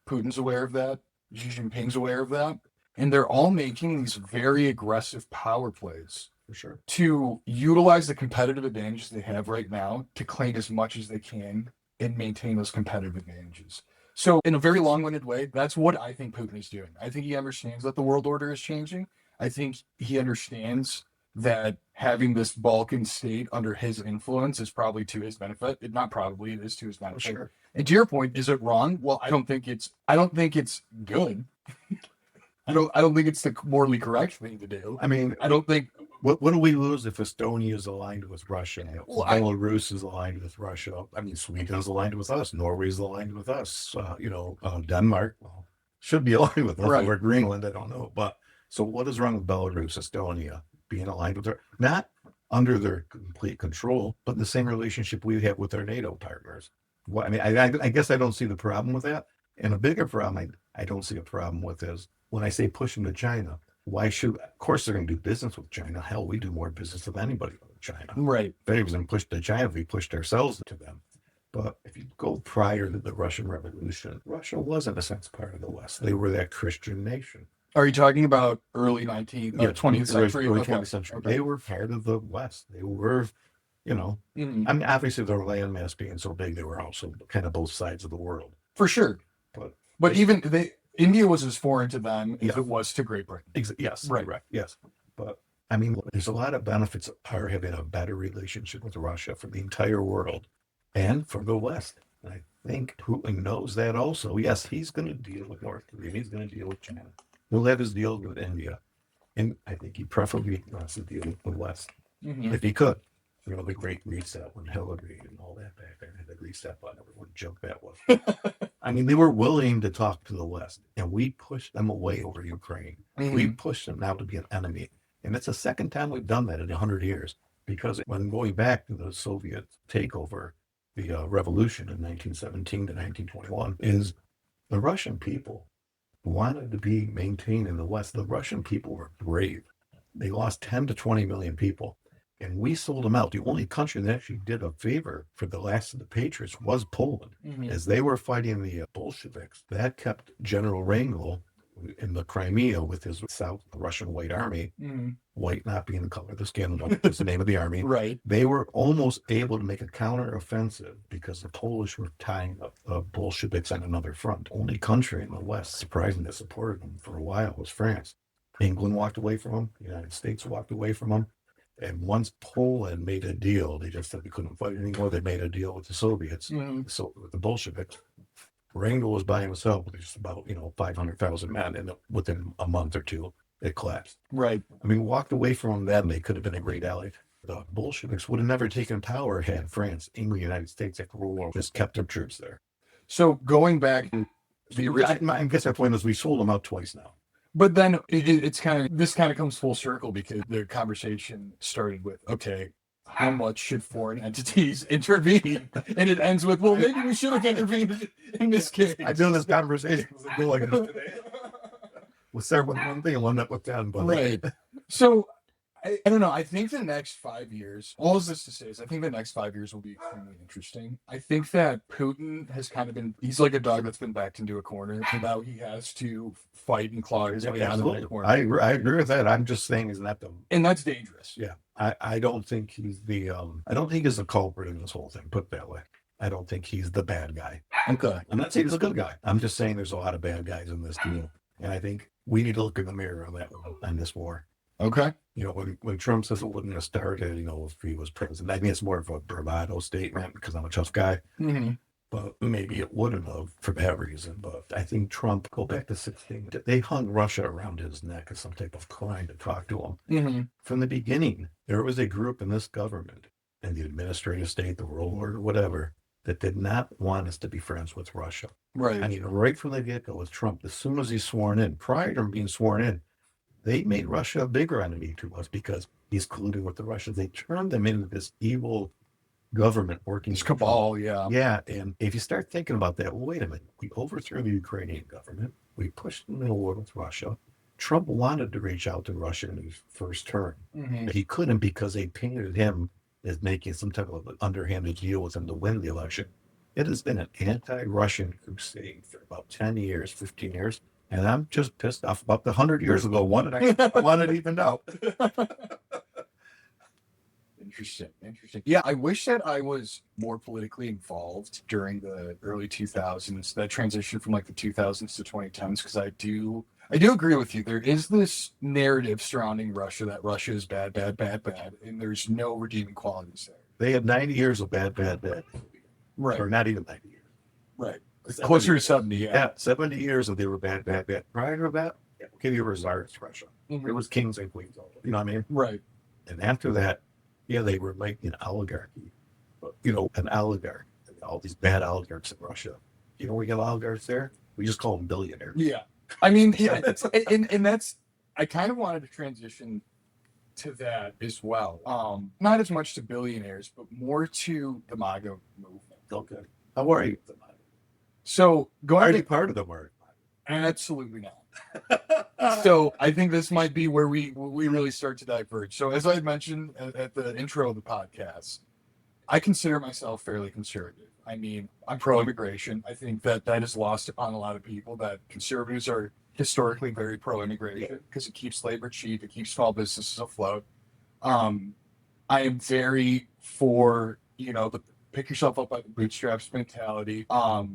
Putin's aware of that. Xi Jinping's aware of that. And they're all making these very aggressive power plays For sure. to utilize the competitive advantages they have right now to claim as much as they can and maintain those competitive advantages. So in a very long-winded way, that's what I think Putin is doing. I think he understands that the world order is changing. I think he understands that having this Balkan state under his influence is probably to his benefit. It is to his benefit. Sure. And to your point, is it wrong? Well, I don't think it's good. I don't think it's the morally correct thing to do. I mean, I don't think. what do we lose if Estonia is aligned with Russia? Well, Belarus is aligned with Russia. I mean, Sweden is aligned with us. Norway is aligned with us. Denmark should be aligned with us. Right. Or Greenland, I don't know. But so what is wrong with Belarus, Estonia being aligned with her? Not under their complete control, but the same relationship we have with our NATO partners. Well, I mean, I guess I don't see the problem with that. And a bigger problem I don't see a problem with is when I say pushing to China. Why should? Of course, they're going to do business with China. Hell, we do more business with anybody with China. Right. If they wasn't pushed to China, we pushed ourselves to them. But if you go prior to the Russian Revolution, Russia was in a sense part of the West. They were that Christian nation. Are you talking about early 20th century? Early Okay. 20th century. Okay. They were part of the West. They were, Mhm. I mean, obviously their landmass being so big, they were also kind of both sides of the world. For sure. But even India was as foreign to them as it was to Great Britain. Yes, Right. correct. Yes. But I mean, there's a lot of benefits of having a better relationship with Russia for the entire world and for the West. And I think Putin knows that also. Yes, he's going to deal with North Korea. He's going to deal with China. He'll have his deal with India. And I think he preferably wants to deal with the West Mhm. if he could. The Great Reset when Hillary and all that back there had the reset button. Everyone jumped that was. I mean, they were willing to talk to the West, and we pushed them away over Ukraine. Mhm. We pushed them now to be an enemy. And it's the second time we've done that in 100 years. Because when going back to the Soviet takeover, the revolution in 1917 to 1921, is the Russian people wanted to be maintained in the West. The Russian people were brave. They lost 10 to 20 million people. And we sold them out. The only country that actually did a favor for the last of the patriots was Poland. Mhm. As they were fighting the Bolsheviks, that kept General Wrangel in the Crimea with his South Russian White Army, Mhm. white not being the color of the skin, but it's the name of the army. Right. They were almost able to make a counteroffensive because the Polish were tying up the Bolsheviks on another front. Only country in the West, surprisingly, that supported them for a while was France. England walked away from them. The United States walked away from them. And once Poland made a deal, they just said they couldn't fight anymore. They made a deal with the Soviets, Mhm. so with the Bolsheviks. Wrangel was by himself with just about 500,000 men, and within a month or two, it collapsed. Right. I mean, walked away from them then, they could have been a great ally. the Bolsheviks would have never taken power had France, England, United States after World War just kept their troops there. So going back to the original, I guess my point is we sold them out twice now. but then it's kind of, this kind of comes full circle because the conversation started with, okay, how much should foreign entities intervene? And it ends with, well, maybe we should have intervened in this case. I've done this conversation like this today. We'll start with one thing and one up with 10. But Right. So I don't know. I think the next 5 years, all of this to say is I think the next 5 years will be extremely interesting. I think that Putin has kind of been, he's like a dog that's been backed into a corner. And now he has to fight and claw his way out of that corner. I agree with that. I'm just saying, isn't that the. And that's dangerous. Yeah. I don't think he's the. I don't think he's the culprit in this whole thing, put it that way. I don't think he's the bad guy. Okay. I'm not saying he's a good guy. I'm just saying there's a lot of bad guys in this deal. And I think we need to look in the mirror on that on this war. Okay. You know, when Trump says it wouldn't have started, you know, if he was president, I mean, it's more of a bravado statement because I'm a tough guy, Mm-hmm. but maybe it wouldn't have for that reason. But I think Trump, go back to 16, they hung Russia around his neck as some type of crime to talk to him. Mm-hmm. From the beginning, there was a group in this government and the administrative state, the world order, whatever, that did not want us to be friends with Russia. Right. I mean, right from the get-go with Trump, as soon as he's sworn in, prior to him being sworn in, they made Russia a bigger enemy to us because he's colluding with the Russians. They turned them into this evil government working. It's cabal, yeah. Yeah, and if you start thinking about that, well, wait a minute. We overthrew the Ukrainian government. We pushed the middle war with Russia. Trump wanted to reach out to Russia in his first term. Mm-hmm. But he couldn't because they painted him as making some type of underhanded deal with him to win the election. It has been an anti-Russian crusade for about 10 years, 15 years. And I'm just pissed off about the 100 years ago. One that I wanted even out. Interesting. Yeah, I wish that I was more politically involved during the early 2000s, that transition from like the 2000s to 2010s, because I do agree with you. There is this narrative surrounding Russia that Russia is bad, and there's no redeeming qualities there. They had 90 years of bad. Right. Or not even 90 years. Right. Closer to 70, yeah. Yeah, 70 years of they were bad. Prior to that, okay, you were czars, Russia. Mhm. It was kings and queens. You know what I mean? Right. And after that, yeah, they were like an oligarchy. But, you know, an oligarch. All these bad oligarchs in Russia. You know, we get oligarchs there. We just call them billionaires. Yeah. I mean, yeah, and that's, I kind of wanted to transition to that as well. Not as much to billionaires, but more to the MAGA movement. Okay. How are you? So going Already to, part of them are. absolutely not. So I think this might be where we really start to diverge. So as I had mentioned at the intro of the podcast, I consider myself fairly conservative. I mean, I'm pro-immigration. I think that is lost upon a lot of people, that conservatives are historically very pro-immigration because it keeps labor cheap, it keeps small businesses afloat. I am very for, you know, the pick yourself up by the bootstraps mentality.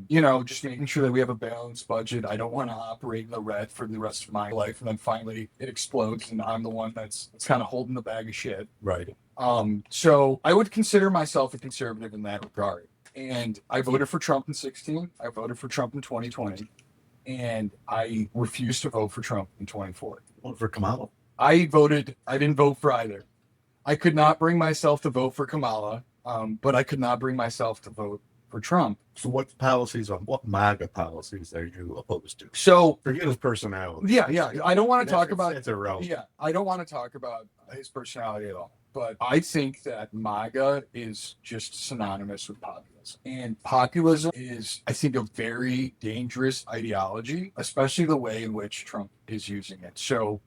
You know, just making sure that we have a balanced budget. I don't want to operate in the red for the rest of my life, and then finally it explodes, and I'm the one that's kind of holding the bag of shit. Right. So I would consider myself a conservative in that regard. And I voted for Trump in 2016. I voted for Trump in 2020, and I refused to vote for Trump in 2024. Vote for Kamala. I didn't vote for either. I could not bring myself to vote for Kamala. But I could not bring myself to vote for Trump. So what MAGA policies are you opposed to? So Forget his personality. yeah. I don't want to talk about it's irrelevant. Yeah, I don't want to talk about his personality at all. But I think that MAGA is just synonymous with populism. And populism is, I think, a very dangerous ideology, especially the way in which Trump is using it. So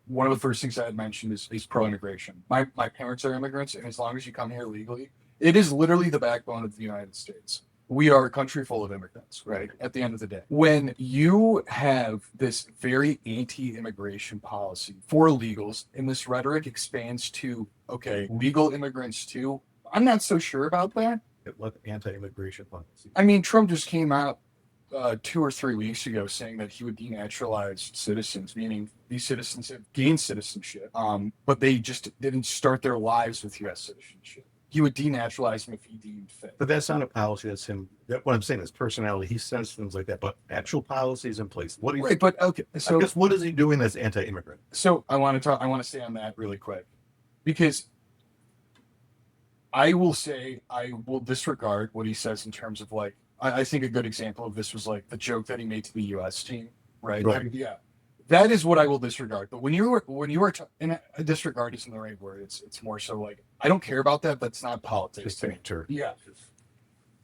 one of the first things I had mentioned is pro-immigration. My parents are immigrants, and as long as you come here legally, it is literally the backbone of the United States. We are a country full of immigrants, right? At the end of the day. When you have this very anti-immigration policy for illegals, and this rhetoric expands to, okay, legal immigrants too, I'm not so sure about that. What anti-immigration policy? I mean, Trump just came out 2 or 3 weeks ago saying that he would denaturalize citizens, meaning these citizens have gained citizenship, but they just didn't start their lives with U.S. citizenship. He would denaturalize them if he deemed fit. But that's not a policy. That's him. What I'm saying is personality. He says things like that, but actual policies in place. What do you? Right, but okay. So I guess what is he doing that's anti-immigrant? So I want to stay on that really quick, because I will say I will disregard what he says in terms of like I think a good example of this was like the joke that he made to the U.S. team, right? Right. I mean, yeah, that is what I will disregard. But and disregard isn't the right word. It's more so like I don't care about that. That's not politics Just to me. banter. Yeah.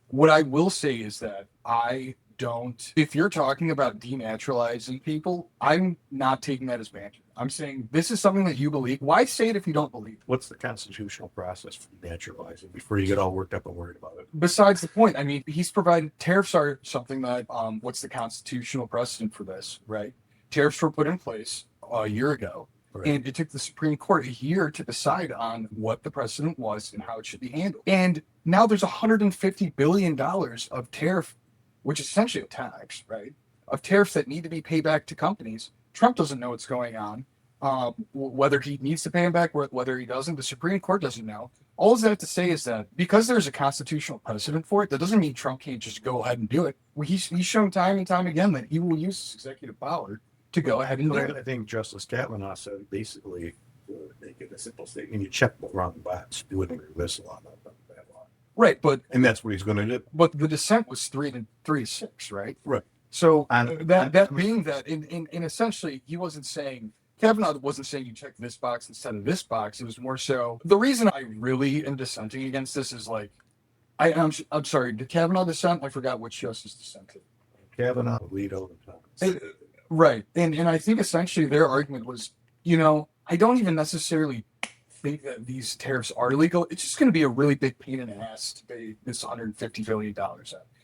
What I will say is that I don't, if you're talking about denaturalizing people, I'm not taking that as banter. I'm saying this is something that you believe. Why say it if you don't believe it? What's the constitutional process for naturalizing before you get all worked up and worried about it? Besides the point, I mean, he's provided tariffs are something that, what's the constitutional precedent for this, right? Tariffs were put in place a year ago. Right. And it took the Supreme Court a year to decide on what the precedent was and how it should be handled. And now there's $150 billion of tariff, which is essentially a tax, right? Of tariffs that need to be paid back to companies. Trump doesn't know what's going on, whether he needs to pay them back, whether he doesn't. The Supreme Court doesn't know. All I have to say is that because there's a constitutional precedent for it, that doesn't mean Trump can't just go ahead and do it. He's shown time and time again that he will use his executive power to go ahead and do it. I think Justice Kavanaugh said basically, make it a simple statement. You check the wrong box, do it under this law, not under that law. Right, but that's what he's going to do. But the dissent was 3-6, right? Right. So And that being that, in essentially, he wasn't saying Kavanaugh wasn't saying you check this box instead of this box. It was more so the reason I really am dissenting against this is like I'm sorry, did Kavanaugh dissent? I forgot which justice dissented. Kavanaugh, Alito, and Thomas. Right, and I think essentially their argument was, I don't even necessarily think that these tariffs are illegal. It's just going to be a really big pain in the ass to pay this $150 billion out.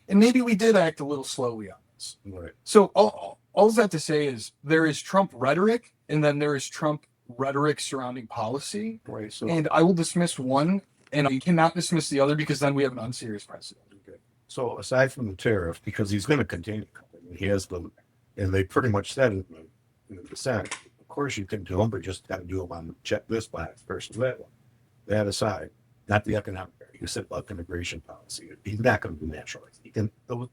And maybe we did act a little slowly on this. Right. So all that to say is there is Trump rhetoric, and then there is Trump rhetoric surrounding policy. Right. So, And I will dismiss one, and I cannot dismiss the other because then we have an unserious precedent. okay. So aside from the tariff, because he's going to continue, he has and they pretty much said in the dissent, of course you can do them, but just got to do them on check this box versus that one. That aside, not the economic. You said about immigration policy. He's not going to do naturalized.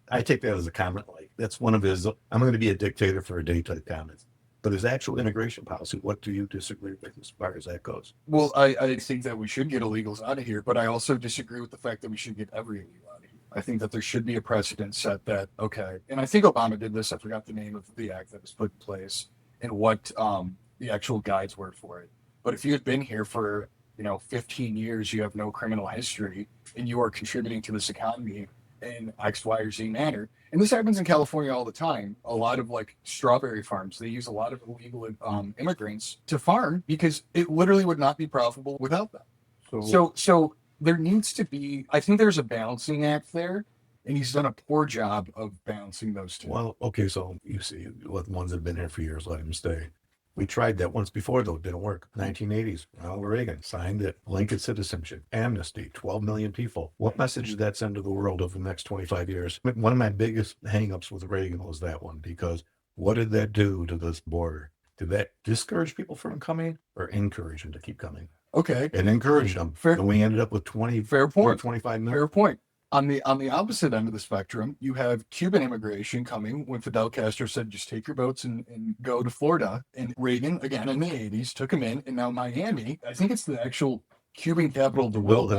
I take that as a comment. Like that's one of his. I'm going to be a dictator for a day type comments. But his actual immigration policy, what do you disagree with as far as that goes? Well, I think that we should get illegals out of here, but I also disagree with the fact that we should get every illegal out of here. I think that there should be a precedent set that, okay, and I think Obama did this. I forgot the name of the act that was put in place and what the actual guides were for it. But if you had been here for 15 years, you have no criminal history, and you are contributing to this economy in X, Y, or Z manner. And this happens in California all the time. A lot of like strawberry farms, they use a lot of illegal immigrants to farm because it literally would not be profitable without them. So there needs to be, I think there's a balancing act there, and he's done a poor job of balancing those two. Well, okay, so you see, what the ones that have been here for years, let him stay. We tried that once before, though. It didn't work. 1980s, Ronald Reagan signed it. Blanket citizenship, amnesty, 12 million people. What message did that send to the world over the next 25 years? One of my biggest hangups with Reagan was that one, because what did that do to this border? Did that discourage people from coming or encourage them to keep coming? Okay. It encouraged them. Fair. And we ended up with 25 million. Fair point. On the opposite end of the spectrum, you have Cuban immigration coming when Fidel Castro said, just take your boats and go to Florida. And Reagan, again in the 80s, took them in. And now Miami, I think it's the actual Cuban capital of the world.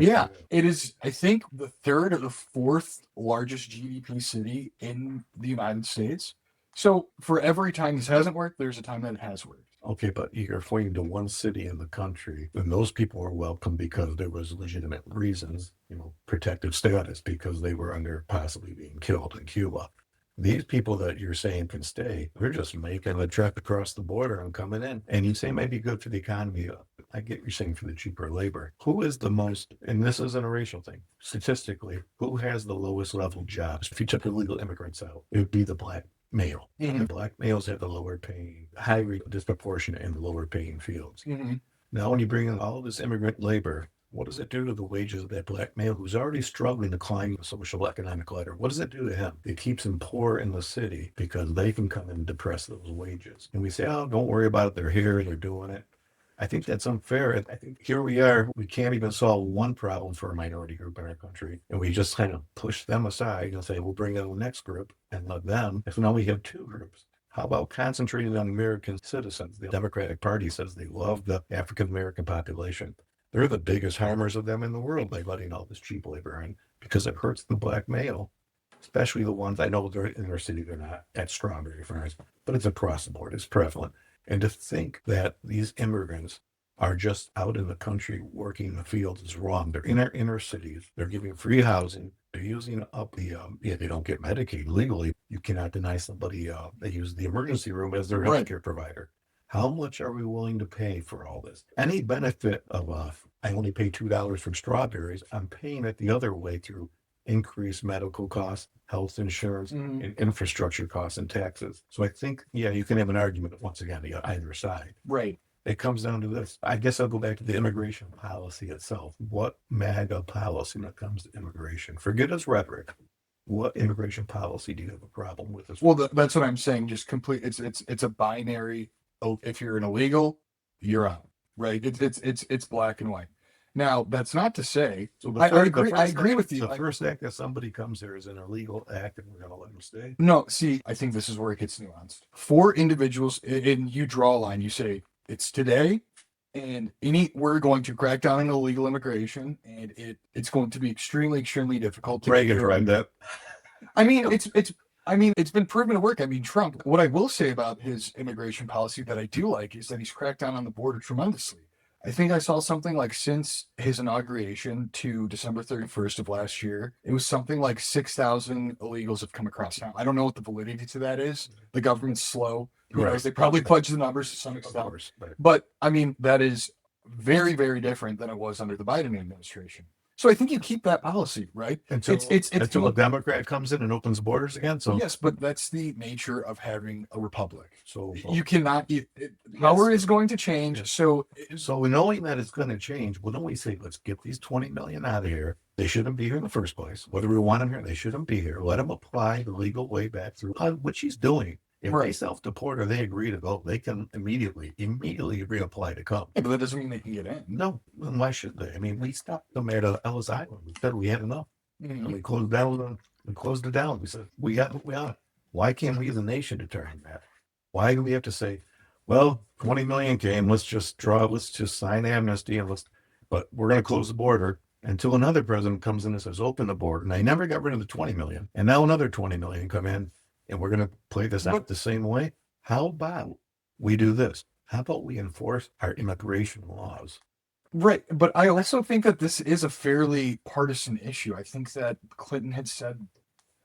Yeah, it is, I think, the third or the fourth largest GDP city in the United States. So for every time this hasn't worked, there's a time that it has worked. Okay, but you're pointing to one city in the country, and those people were welcome because there was legitimate reasons, protective status, because they were under possibly being killed in Cuba. These people that you're saying can stay, they're just making a trek across the border and coming in. And you say might be good for the economy. I get you're saying for the cheaper labor. Who is the most, and this isn't a racial thing, statistically, who has the lowest level jobs? If you took illegal immigrants out, it would be the black male. Mm-hmm. The black males have the lower paying, highly disproportionate in the lower paying fields. Mm-hmm. Now, when you bring in all this immigrant labor, what does it do to the wages of that black male who's already struggling to climb the social economic ladder? What does it do to him? It keeps him poor in the city because they can come and depress those wages. And we say, oh, don't worry about it. They're here. They're doing it. I think that's unfair. I think here we are. We can't even solve one problem for a minority group in our country. And we just kind of push them aside and say, we'll bring in the next group and let them. So now we have two groups. How about concentrating on American citizens? The Democratic Party says they love the African American population. They're the biggest harmers of them in the world by letting all this cheap labor in because it hurts the black male, especially the ones I know they're in their city, they're not at strawberry farms, but it's across the board, it's prevalent. And to think that these immigrants are just out in the country working in the fields is wrong. They're in our inner cities. They're giving free housing. They're using up the, they don't get Medicaid legally. You cannot deny somebody, they use the emergency room as their Right. healthcare provider. How much are we willing to pay for all this? Any benefit of, I only pay $2 for strawberries, I'm paying it the other way through increased medical costs, health insurance, Mhm. and infrastructure costs and taxes. So I think, yeah, you can have an argument once again, the either side. Right. It comes down to this. I guess I'll go back to the immigration policy itself. What MAGA policy when it comes to immigration? Forget its rhetoric. What immigration policy do you have a problem with? Well, that's what I'm saying. Just complete. It's a binary. Oh, if you're an illegal, you're out. Right. It's black and white. Now, that's not to say. So I agree. I agree with you. The first act that somebody comes here is an illegal act, and we're going to let them stay. No, see, I think this is where it gets nuanced. For individuals, and you draw a line. You say it's today, and we're going to crack down on illegal immigration, and it's going to be extremely difficult to Reagan tried that. I mean, it's been proven to work. I mean, Trump. What I will say about his immigration policy that I do like is that he's cracked down on the border tremendously. I think I saw something like since his inauguration to December 31st of last year, it was something like 6,000 illegals have come across. Now, I don't know what the validity to that is. The government's slow. Who knows? They probably fudged the numbers to some extent. Right. But I mean, that is very different than it was under the Biden administration. So I think you keep that policy, right? Until a Democrat comes in and opens the borders again. So yes, but that's the nature of having a republic. So You cannot. Power is going to change. Yes. So knowing that it's going to change, why don't we say, let's get these 20 million out of here? They shouldn't be here in the first place. Whether we want them here, they shouldn't be here. Let them apply the legal way back through, which he's doing. If they Right. self-deport or they agree to go, they can immediately reapply to come. yeah, but that doesn't mean they can get in. No, then why should they? I mean, we stopped them at Ellis Island. We said we had enough. Mhm. And we closed down. We closed it down. We said we got what we got. Why can't we as a nation determine that? Why do we have to say, well, 20 million came. Let's just sign amnesty and but we're going to close the border until another president comes in and says, open the border. And they never got rid of the 20 million. And now another 20 million come in and we're going to play this out the same way. How about we do this? How about we enforce our immigration laws? Right, but I also think that this is a fairly partisan issue. I think that Clinton had said,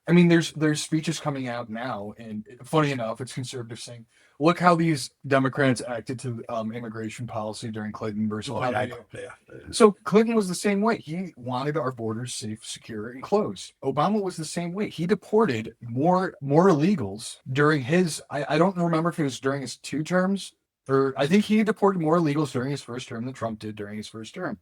I mean, there's speeches coming out now, and funny enough, it's conservatives saying, look how these Democrats acted to immigration policy during Clinton versus how they do. So Clinton was the same way. He wanted our borders safe, secure, and closed. Obama was the same way. He deported more illegals during his, I don't remember if it was during his 2 terms, or I think he deported more illegals during his first term than Trump did during his first term.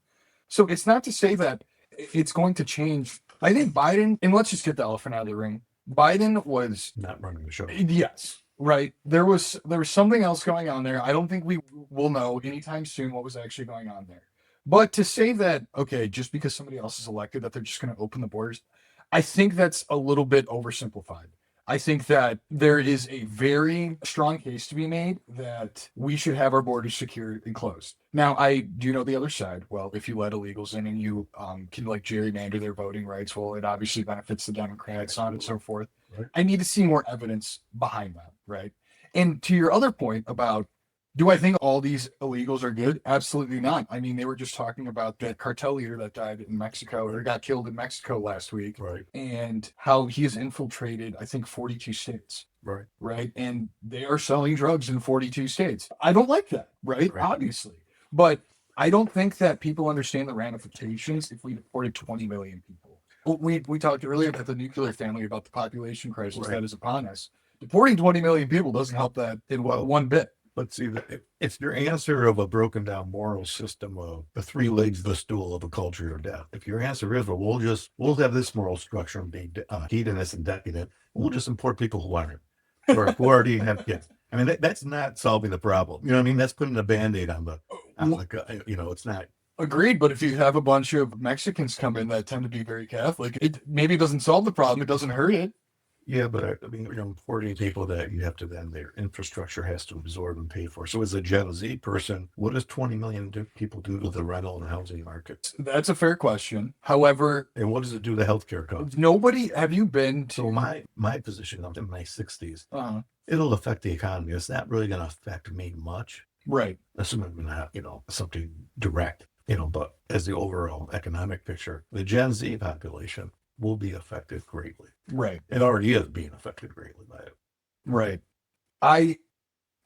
So it's not to say that it's going to change. I think Biden, and let's just get the elephant out of the ring. Biden was Not running the show. yes, right. There was something else going on there. I don't think we will know anytime soon what was actually going on there. But to say that, okay, just because somebody else is elected, that they're just going to open the borders, I think that's a little bit oversimplified. I think that there is a very strong case to be made that we should have our borders secured and closed. Now, I do know the other side. Well, if you let illegals in and you can like gerrymander their voting rights, well, it obviously benefits the Democrats, so on and so forth. Right. I need to see more evidence behind that, right? And to your other point about, do I think all these illegals are good? Absolutely not. I mean, they were just talking about that cartel leader that died in Mexico or got killed in Mexico last week. Right. And how he has infiltrated, I think, 42 states. Right. Right. And they are selling drugs in 42 states. I don't like that. Right. Obviously. But I don't think that people understand the ramifications if we deported 20 million people. We talked earlier about the nuclear family, about the population crisis that is upon us. Deporting 20 million people doesn't help that in one bit. But see, it's your answer of a broken down moral system of the 3 legs of the stool of a culture of death. If your answer is, well, we'll have this moral structure and be hedonist and decadent, we'll just import people who aren't, or who already have kids. I mean, that's not solving the problem. You know what I mean? That's putting a Band-Aid on the it's not. Agreed, but if you have a bunch of Mexicans come in that tend to be very Catholic, it maybe doesn't solve the problem. It doesn't hurt it. Yeah, but I mean, you're importing people that you have to then their infrastructure has to absorb and pay for. So as a Gen Z person, what does 20 million people do to the rental and housing market? That's a fair question. However, And what does it do to healthcare costs? have you been So to, my position, I'm in my 60s, uh, it'll affect the economy. It's not really going to affect me much, right, assuming not, something direct, but as the overall economic picture, the Gen Z population will be affected greatly. right, It already is being affected greatly by it. right. I,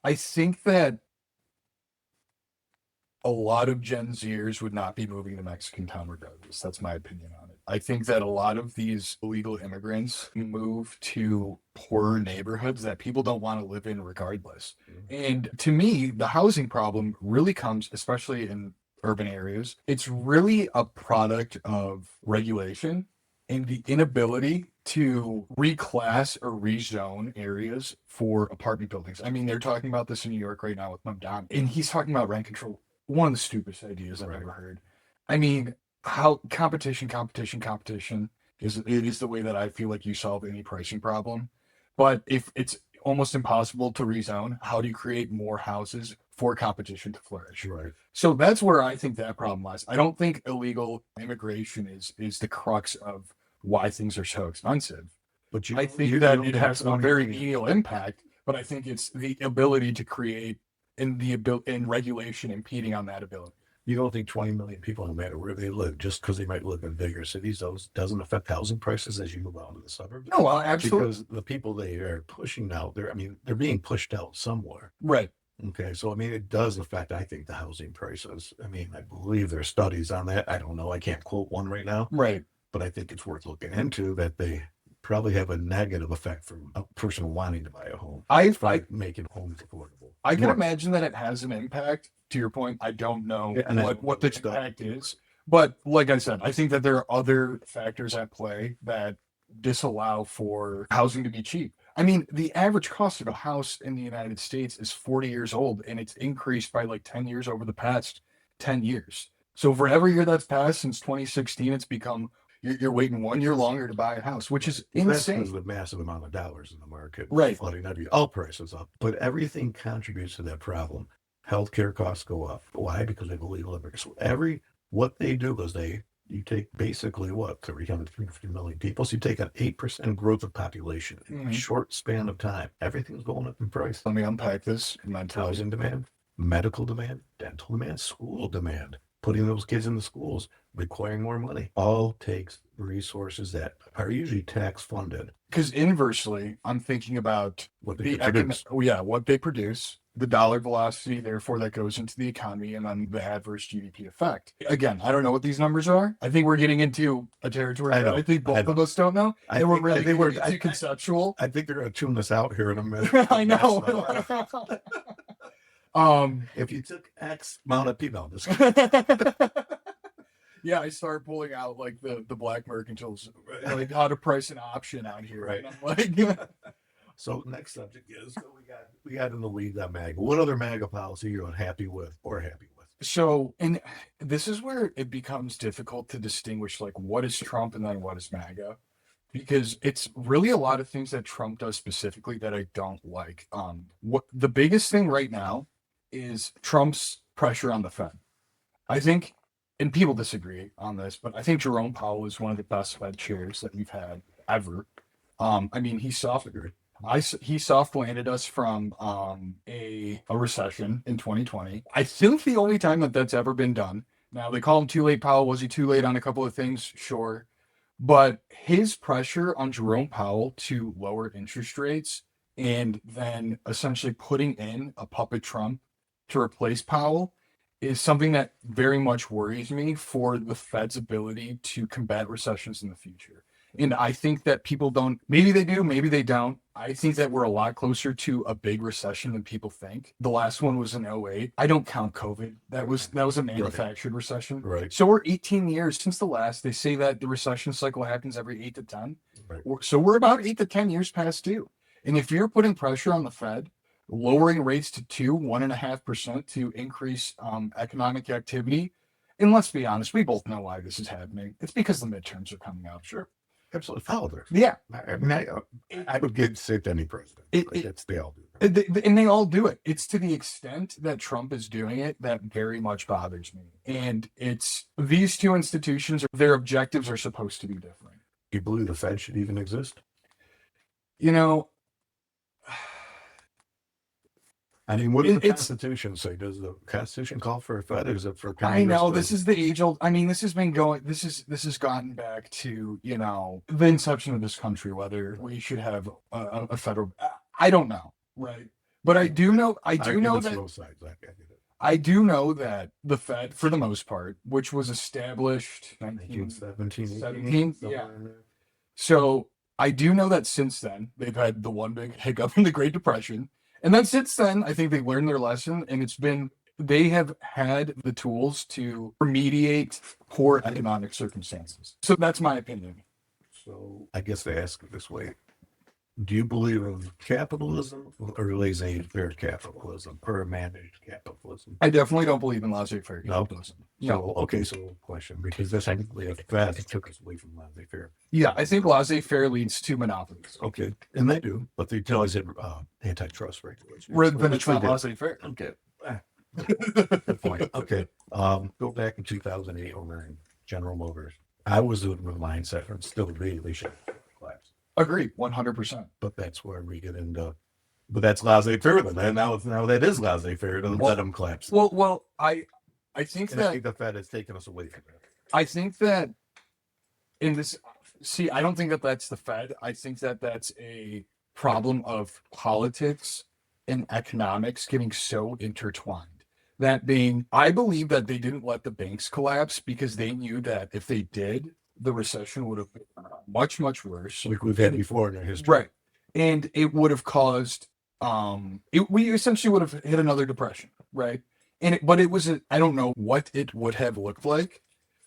I think that a lot of Gen Zers would not be moving to Mexican town regardless. That's my opinion on it. I think that a lot of these illegal immigrants move to poorer neighborhoods that people don't want to live in regardless. And to me, the housing problem really comes, especially in urban areas, it's really a product of regulation and the inability to reclass or rezone areas for apartment buildings. I mean, they're talking about this in New York right now with Mamdani, and he's talking about rent control. One of the stupidest ideas I've ever heard. I mean, how competition is the way that I feel like you solve any pricing problem. But if it's almost impossible to rezone, how do you create more houses for competition to flourish? Right. So that's where I think that problem lies. I don't think illegal immigration is the crux of why things are so expensive. But I think that it has a very menial impact, but I think it's the ability to create and the ability and regulation impeding on that ability. You don't think 20 million people, no matter where they live, just because they might live in bigger cities, those doesn't affect housing prices as you move out to the suburbs? No, well, absolutely. Because the people they are pushing out, they're being pushed out somewhere. Right. Okay, so I mean, it does affect, I think, the housing prices. I mean, I believe there are studies on that. I don't know. I can't quote one right now, Right. but I think it's worth looking into that they probably have a negative effect from a person wanting to buy a home by making homes affordable. I can imagine that it has an impact. To your point, I don't know what the impact is, but like I said, I think that there are other factors at play that disallow for housing to be cheap. I mean, the average cost of a house in the United States is 40 years old, and it's increased by like 10 years over the past 10 years. So for every year that's passed since 2016, it's become you're waiting 1 year longer to buy a house, which is That's insane. because of the massive amount of dollars in the market, Right. flooding all prices up. But everything contributes to that problem. Healthcare costs go up. Why? Because of illegal immigrants. So what they do is you take basically 350 million people. So you take an 8% growth of population in a short span of time. Everything's going up in price. Let me unpack this. Housing demand, medical demand, dental demand, school demand. Putting those kids in the schools, requiring more money, all takes resources that are usually tax funded. Because inversely, I'm thinking about What they produce. what they produce, the dollar velocity, therefore that goes into the economy, and then the adverse GDP effect. Again, I don't know what these numbers are. I think we're getting into a territory that I think both of us don't know. And we're really conceptual. I think they're going to tune this out here in a minute. I know. If you took X amount of people, yeah, I start pulling out like the black mercantiles, like how to price an option out here. Right. And I'm like, so next subject is we got in the lead on MAGA. What other MAGA policy you're unhappy with or happy with? So, and this is where it becomes difficult to distinguish like what is Trump and then what is MAGA, because it's really a lot of things that Trump does specifically that I don't like. What the biggest thing right now is Trump's pressure on the Fed. I think, and people disagree on this, but I think Jerome Powell is one of the best Fed chairs that we've had ever. I mean, he soft landed us from a recession in 2020. I think the only time that that's ever been done. Now they call him too late Powell. Was he too late on a couple of things? Sure. But his pressure on Jerome Powell to lower interest rates and then essentially putting in a puppet Trump to replace Powell is something that very much worries me for the Fed's ability to combat recessions in the future. And I think that people don't, maybe they do, maybe they don't. I think that we're a lot closer to a big recession than people think. The last one was in 2008. I don't count COVID. That was a manufactured recession. Right. So we're 18 years since the last. They say that the recession cycle happens every 8 to 10. Right. So we're about 8 to 10 years past due. And if you're putting pressure on the Fed, lowering rates to 1.5% to increase economic activity. And let's be honest, we both know why this is happening. It's because the midterms are coming up. Sure. absolutely followed her. Yeah. I mean, I would get sick to any president. They all do that. And they all do it. It's to the extent that Trump is doing it that very much bothers me. And it's these two institutions, their objectives are supposed to be different. You believe the Fed should even exist? You know, I mean, what does the It's- Constitution say? Does the Constitution call for a Fed? Or is it for I Congress know to- this is the age old. I mean, this has been going. This has gotten back to the inception of this country. Whether we should have a federal, I don't know, right? But I do know. I do know that. Both sides. I get it. I do know that the Fed, for the most part, which was established 1917, 17, yeah. somewhere in there. So I do know that since then they've had the one big hiccup in the Great Depression, and then since then I think they've learned their lesson, and they have had the tools to remediate poor economic circumstances. So that's my opinion. So I guess they ask it this way. Do you believe in capitalism or laissez-faire capitalism or managed capitalism? I definitely don't believe in laissez-faire No? capitalism. So, okay, so question, because this technically a Fed took us away from laissez-faire. Yeah, I think laissez-faire leads to monopolies. Okay, and they do, but they tell us it antitrust regulations. Rather than it's Which we not did. laissez-faire. Okay. Good point. Okay. Go back in 2008 over in General Motors. I was with the mindset from still they should collapse. Agree, 100%. But that's where we get into. But that's laissez-faire then. And now that is laissez-faire to let them collapse. Well, I think And I that think the Fed has taken us away from that. I think that in this, see, I don't think that that's the Fed. I think that that's a problem of politics and economics getting so intertwined. That being, I believe that they didn't let the banks collapse because they knew that if they did, the recession would have been much, much worse. Like we've had before in our history. Right. And it would have caused, we essentially would have hit another depression. Right. But it was, I don't know what it would have looked like,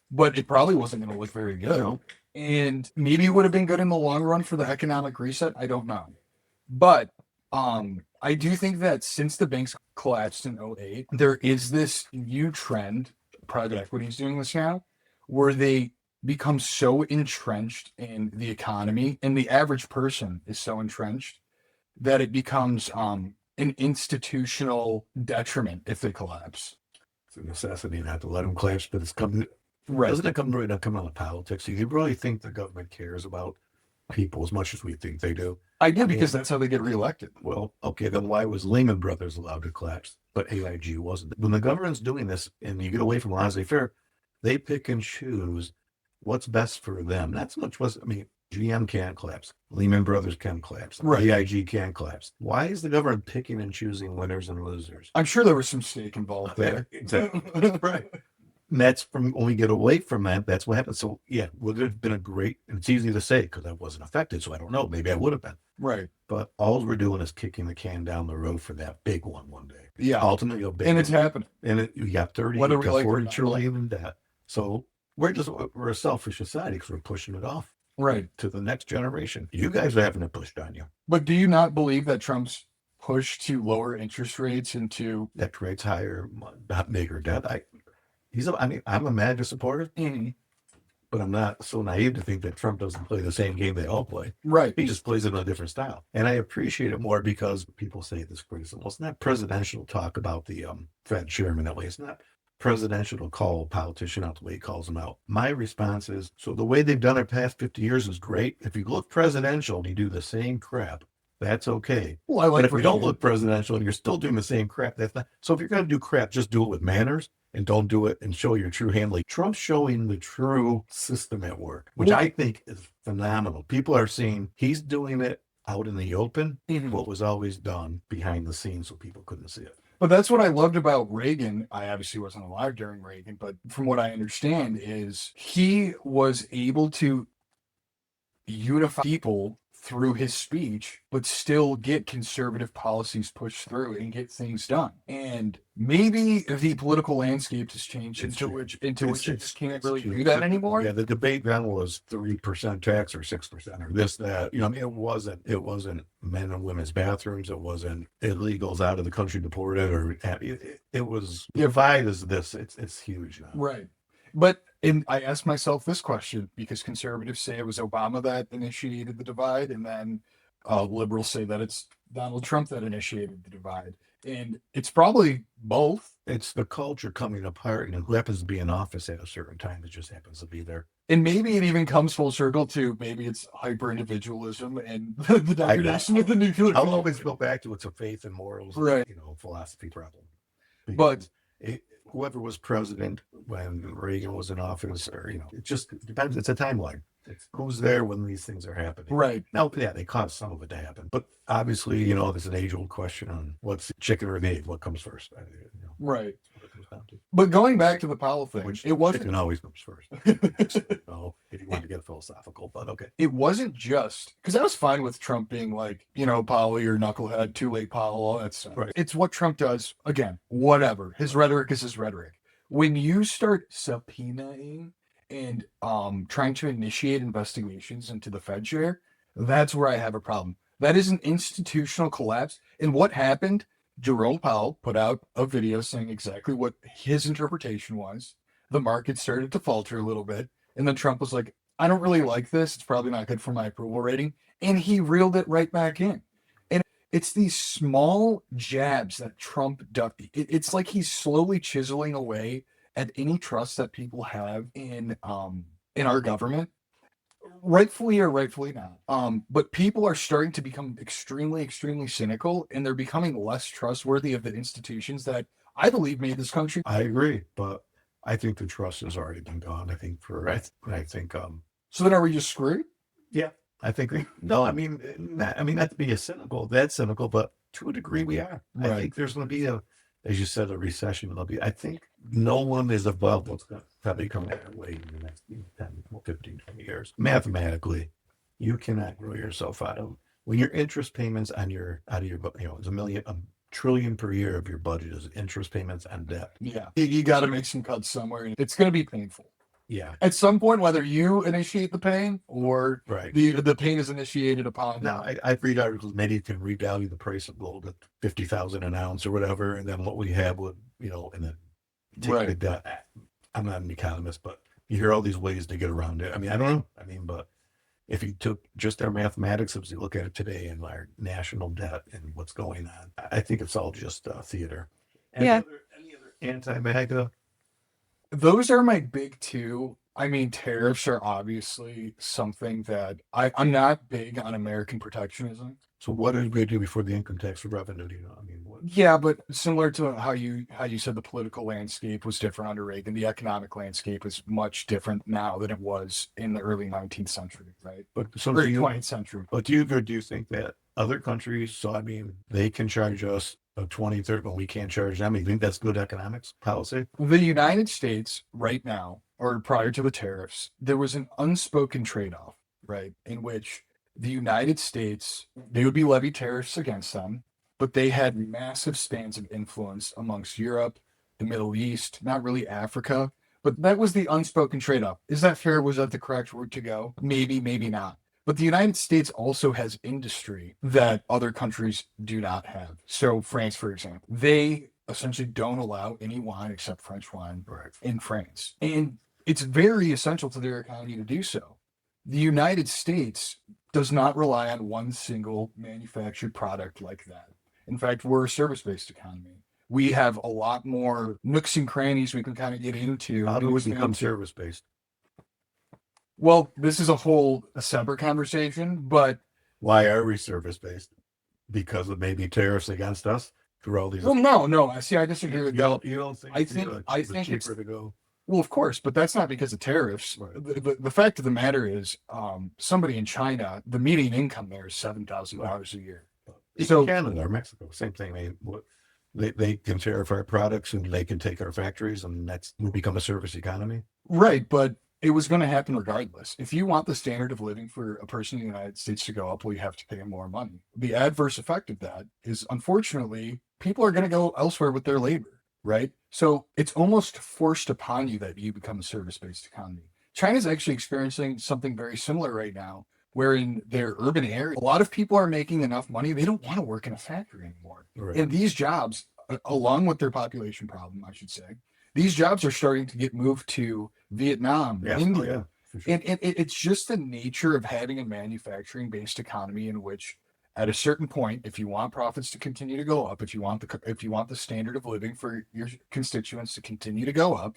but it probably wasn't going to look very good. No. And maybe it would have been good in the long run for the economic reset. I don't know. But I do think that since the banks collapsed in 2008, there is this new trend, private equity is doing this now, where they become so entrenched in the economy and the average person is so entrenched that it becomes an institutional detriment if they collapse. It's a necessity not to let them collapse, but it's coming. Right. Doesn't it come out of politics? Do you really think the government cares about people as much as we think they do? I do, because that's how they get reelected. Well, okay, then why was Lehman Brothers allowed to collapse, but AIG wasn't? When the government's doing this and you get away from laissez-faire, they pick and choose what's best for them. Not so much GM can't collapse. Lehman Brothers can collapse. Right. AIG can collapse. Why is the government picking and choosing winners and losers? I'm sure there was some stake involved there. Exactly. Right. And that's from when we get away from that, that's what happens. So yeah, would it have been and it's easy to say because I wasn't affected, so I don't know. Maybe I would have been. Right. But all we're doing is kicking the can down the road for that big one day. Yeah. Ultimately, a big And it's one. happening. And you got 30 Whether we to like it or 40 not. trillion in debt. So we're a selfish society because we're pushing it off Right. to the next generation. You guys are having it pushed on you. But do you not believe that Trump's push to lower interest rates and to That creates higher, not bigger debt. I'm a MAGA supporter, but I'm not so naive to think that Trump doesn't play the same game they all play. right. He just plays it in a different style. And I appreciate it more because people say this criticism. Well, it's not presidential talk about the Fed chairman that way. It's not presidential to call a politician out the way he calls them out. My response is, so the way they've done it past 50 years is great. If you look presidential and you do the same crap, that's okay. Well, I like But if we don't Virginia. look presidential and you're still doing the same crap, that's not. So if you're going to do crap, just do it with manners and don't do it and show your true hand. Like Trump's showing the true system at work, which Well- I think is phenomenal. People are seeing he's doing it out in the open, what was always done behind the scenes so people couldn't see it. But that's what I loved about Reagan. I obviously wasn't alive during Reagan, but from what I understand is he was able to unify people through his speech, but still get conservative policies pushed through and get things done. And maybe the political landscape has changed It's into true. which It's it just can't It's really true. do that anymore. Yeah, the debate then was 3% tax or 6% or this, that. It wasn't men and women's bathrooms. It wasn't illegals out of the country deported, or it was divide is this. It's huge now. Right. But And I asked myself this question because conservatives say it was Obama that initiated the divide, and then liberals say that it's Donald Trump that initiated the divide. And it's probably both. It's the culture coming apart, and who happens to be in office at a certain time that just happens to be there. And maybe it even comes full circle to maybe it's hyper-individualism and the degradation of the nuclear. I'll always go back to it's a faith and morals, Right. philosophy problem. But Whoever was president when Reagan was in office, or it just depends. It's a timeline. It's who's there when these things are happening. right. Now, yeah, they caused some of it to happen, but obviously, there's an age-old question on what's chicken or the egg, what comes first. Right. What it comes down to. But going back to the Powell thing, Which it wasn't chicken always comes first. Oh, if you want to get philosophical, but okay. it wasn't just because I was fine with Trump being like, Powell, you're knucklehead, too late, Powell, all that stuff. Right. It's what Trump does. Again, whatever. His rhetoric is his rhetoric. When you start subpoenaing and trying to initiate investigations into the Fed chair, that's where I have a problem. That is an institutional collapse. And what happened? Jerome Powell put out a video saying exactly what his interpretation was. The market started to falter a little bit. And then Trump was like, I don't really like this. It's probably not good for my approval rating. And he reeled it right back in. And it's these small jabs that Trump does. It's like he's slowly chiseling away at any trust that people have in our government, rightfully or rightfully not. But people are starting to become extremely, extremely cynical, and they're becoming less trustworthy of the institutions that I believe made this country. I agree, but I think the trust has already been gone. I think So then are we just screwed? no, I mean, not to be that cynical, but to a degree we are. I Right. think there's going to be as you said, a recession. I think no one is above what's going to probably come our way in the next 10, 15, 20 years. Mathematically, you cannot grow yourself out of when your interest payments out of your, it's a trillion per year of your budget is interest payments on debt. Yeah. You got to make some cuts somewhere. And it's going to be painful. Yeah. At some point, whether you initiate the pain or Right. the pain is initiated upon. Now, I read articles, maybe it can revalue the price of gold at 50,000 an ounce or whatever. And then what we have would, and then take Right. the debt. I'm not an economist, but you hear all these ways to get around it. I don't know. But if you took just our mathematics, as you look at it today and our national debt and what's going on, I think it's all just theater. Yeah. Any other anti-MAGA? Those are my big two. Tariffs are obviously something that I'm not big on American protectionism. So what did we do before the income tax revenue? What? Yeah, but similar to how you said the political landscape was different under Reagan, the economic landscape is much different now than it was in the early 19th century, right? But so Early 20th century. But do you think that other countries, they can charge us a 20, 30, but we can't charge them? You think that's good economics policy? The United States right now, or prior to the tariffs, there was an unspoken trade-off, right? In which the United States, they would be levied tariffs against them, but they had massive spans of influence amongst Europe, the Middle East, not really Africa, but that was the unspoken trade-off. Is that fair? Was that the correct route to go? Maybe, maybe not. But the United States also has industry that other countries do not have. So France, for example, they essentially don't allow any wine except French wine in France. And it's very essential to their economy to do so. The United States does not rely on one single manufactured product like that. In fact, we're a service-based economy. We have a lot more nooks and crannies we can kind of get into. How do we become service-based? Well, this is a separate conversation, but Why are we service-based? Because of maybe tariffs against us through all these. well, no. I disagree with that. You don't think? I think it's cheaper to go. well, of course, but that's not because of tariffs. Right. The fact of the matter is, somebody in China, the median income there is $7,000 a year. So Canada or Mexico, same thing. They can tariff our products and they can take our factories, and we become a service economy. right, but it was going to happen regardless. If you want the standard of living for a person in the United States to go up, well, you have to pay them more money. The adverse effect of that is, unfortunately, people are going to go elsewhere with their labor, right? So it's almost forced upon you that you become a service-based economy. China's actually experiencing something very similar right now, where in their urban area, a lot of people are making enough money, they don't want to work in a factory anymore. Right. And these jobs, along with their population problem, I should say, these jobs are starting to get moved to Vietnam, Yeah. India. Oh, yeah. For sure. And it's just the nature of having a manufacturing based economy in which at a certain point, if you want profits to continue to go up, if you want the standard of living for your constituents to continue to go up,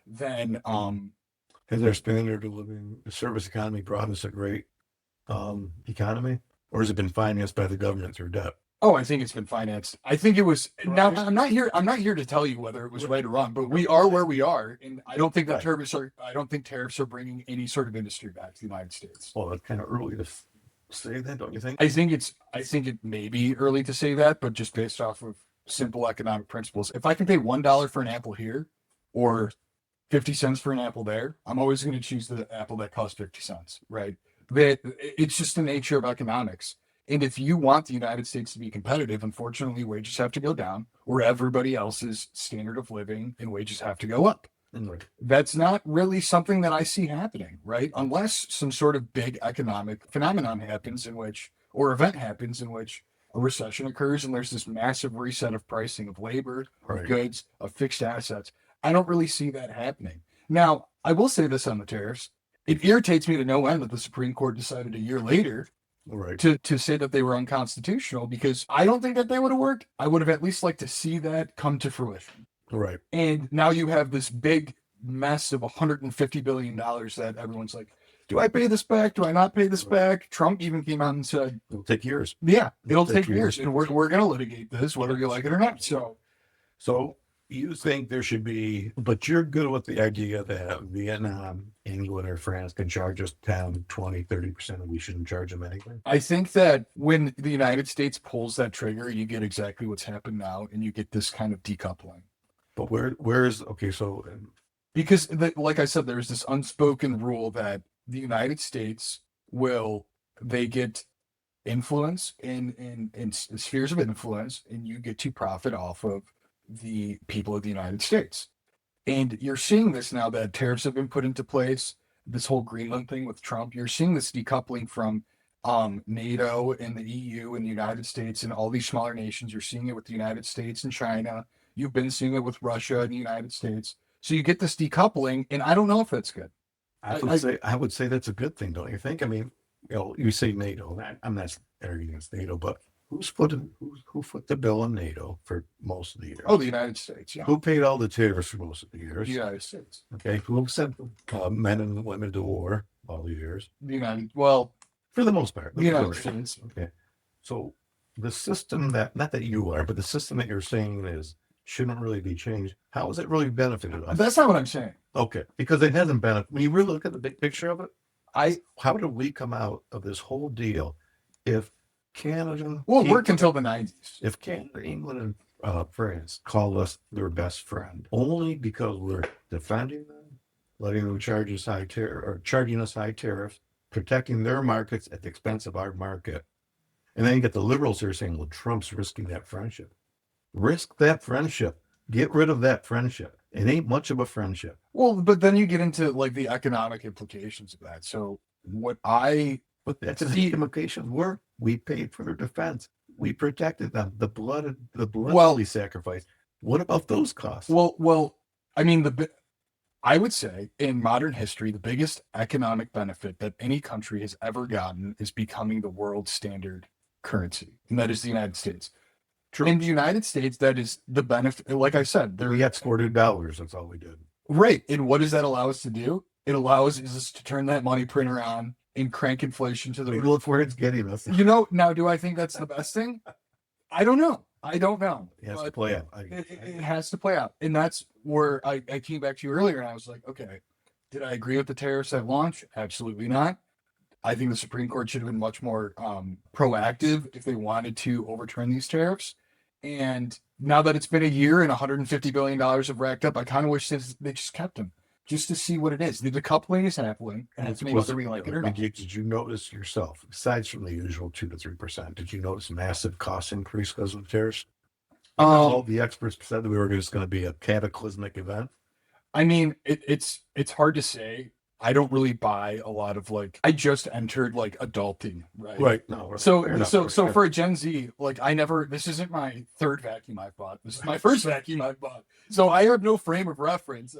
then Has our standard of living, the service economy brought us a great economy? Or has it been financed by the government through debt? oh, I think it's been financed. I think it was. Now, I'm not here to tell you whether it was right or wrong, but we are where we are, and I don't think that Right. I don't think tariffs are bringing any sort of industry back to the United States. Well, it's kind of early to say that, don't you think? I think it may be early to say that, but just based off of simple economic principles, if I can pay $1 for an apple here, or 50 cents for an apple there, I'm always going to choose the apple that costs 50 cents, right? That it's just the nature of economics. And if you want the United States to be competitive, unfortunately, wages have to go down, or everybody else's standard of living and wages have to go up. Right. That's not really something that I see happening, right? Unless some sort of big economic phenomenon happens or event happens in which a recession occurs and there's this massive reset of pricing of labor, of Right. goods, of fixed assets. I don't really see that happening. Now, I will say this on the tariffs. It irritates me to no end that the Supreme Court decided a year later Right. to say that they were unconstitutional, because I don't think that they would have worked. I would have at least liked to see that come to fruition. Right. And now you have this big mess of $150 billion that everyone's like, do I pay this back? Do I not pay this back? Trump even came out and said, It'll take years. yeah, it'll take years. years. And we're going to litigate this, whether you like it or not. So you think there should be, but you're good with the idea that Vietnam, England, or France can charge us 10, 20, 30%, and we shouldn't charge them anything? I think that when the United States pulls that trigger, you get exactly what's happened now, and you get this kind of decoupling. But where's, okay, so Because, like I said, there's this unspoken rule that the United States they get influence in spheres of influence, and you get to profit off of the people of the United States. And you're seeing this now that tariffs have been put into place, this whole Greenland thing with Trump. You're seeing this decoupling from NATO and the EU and the United States and all these smaller nations. You're seeing it with the United States and China. You've been seeing it with Russia and the United States. So you get this decoupling, and I don't know if that's good. I would say that's a good thing, don't you think? I mean, you say NATO. I'm not arguing against NATO, but who foot the bill in NATO for most of the years? Oh, the United States. Yeah. Who paid all the tariffs for most of the years? The United States. Okay, who sent men and women to war all the years? For the most part. The United States. Okay, so the system not that you are, but the system that you're saying shouldn't really be changed. How has it really benefited us? That's not what I'm saying. Okay, because it hasn't benefited. When you really look at the big picture of it, how did we come out of this whole deal if Canada? Well, it worked until the 90s. If Canada, England, and France called us their best friend only because we're defending them, letting them charging us high tariffs, protecting their markets at the expense of our market, and then you get the liberals here saying, "Well, Trump's risking that friendship." Risk that friendship. Get rid of that friendship. It ain't much of a friendship. Well, but then you get into like the economic implications of that. So But that's the implications were. We paid for their defense. We protected them. The blood we sacrificed. What about those costs? Well, I mean, I would say in modern history, the biggest economic benefit that any country has ever gotten is becoming the world standard currency, and that is the United States. True. In the United States, that is the benefit. Like I said, We exported dollars. That's all we did. right. And what does that allow us to do? It allows us to turn that money printer on and crank inflation to the roof. Look where it's getting us. Now, do I think that's the best thing? I don't know. It has to play out. It has to play out. And that's where I came back to you earlier and I was like, okay, did I agree with the tariffs at launch? Absolutely not. I think the Supreme Court should have been much more proactive if they wanted to overturn these tariffs. And now that it's been a year and $150 billion have racked up, I kind of wish they just kept them just to see what it is. The decoupling is happening, and it's whether we like it or not. Did you notice yourself, besides from the usual 2 to 3%, did you notice massive cost increase because of tariffs? All the experts said that we were just going to be a cataclysmic event. I mean, it's hard to say. I don't really buy a lot of like, I just entered like adulting, right? Right. No. Fair So, enough. so for a Gen Z, like this isn't my third vacuum I bought. This is my first vacuum I bought. So I have no frame of reference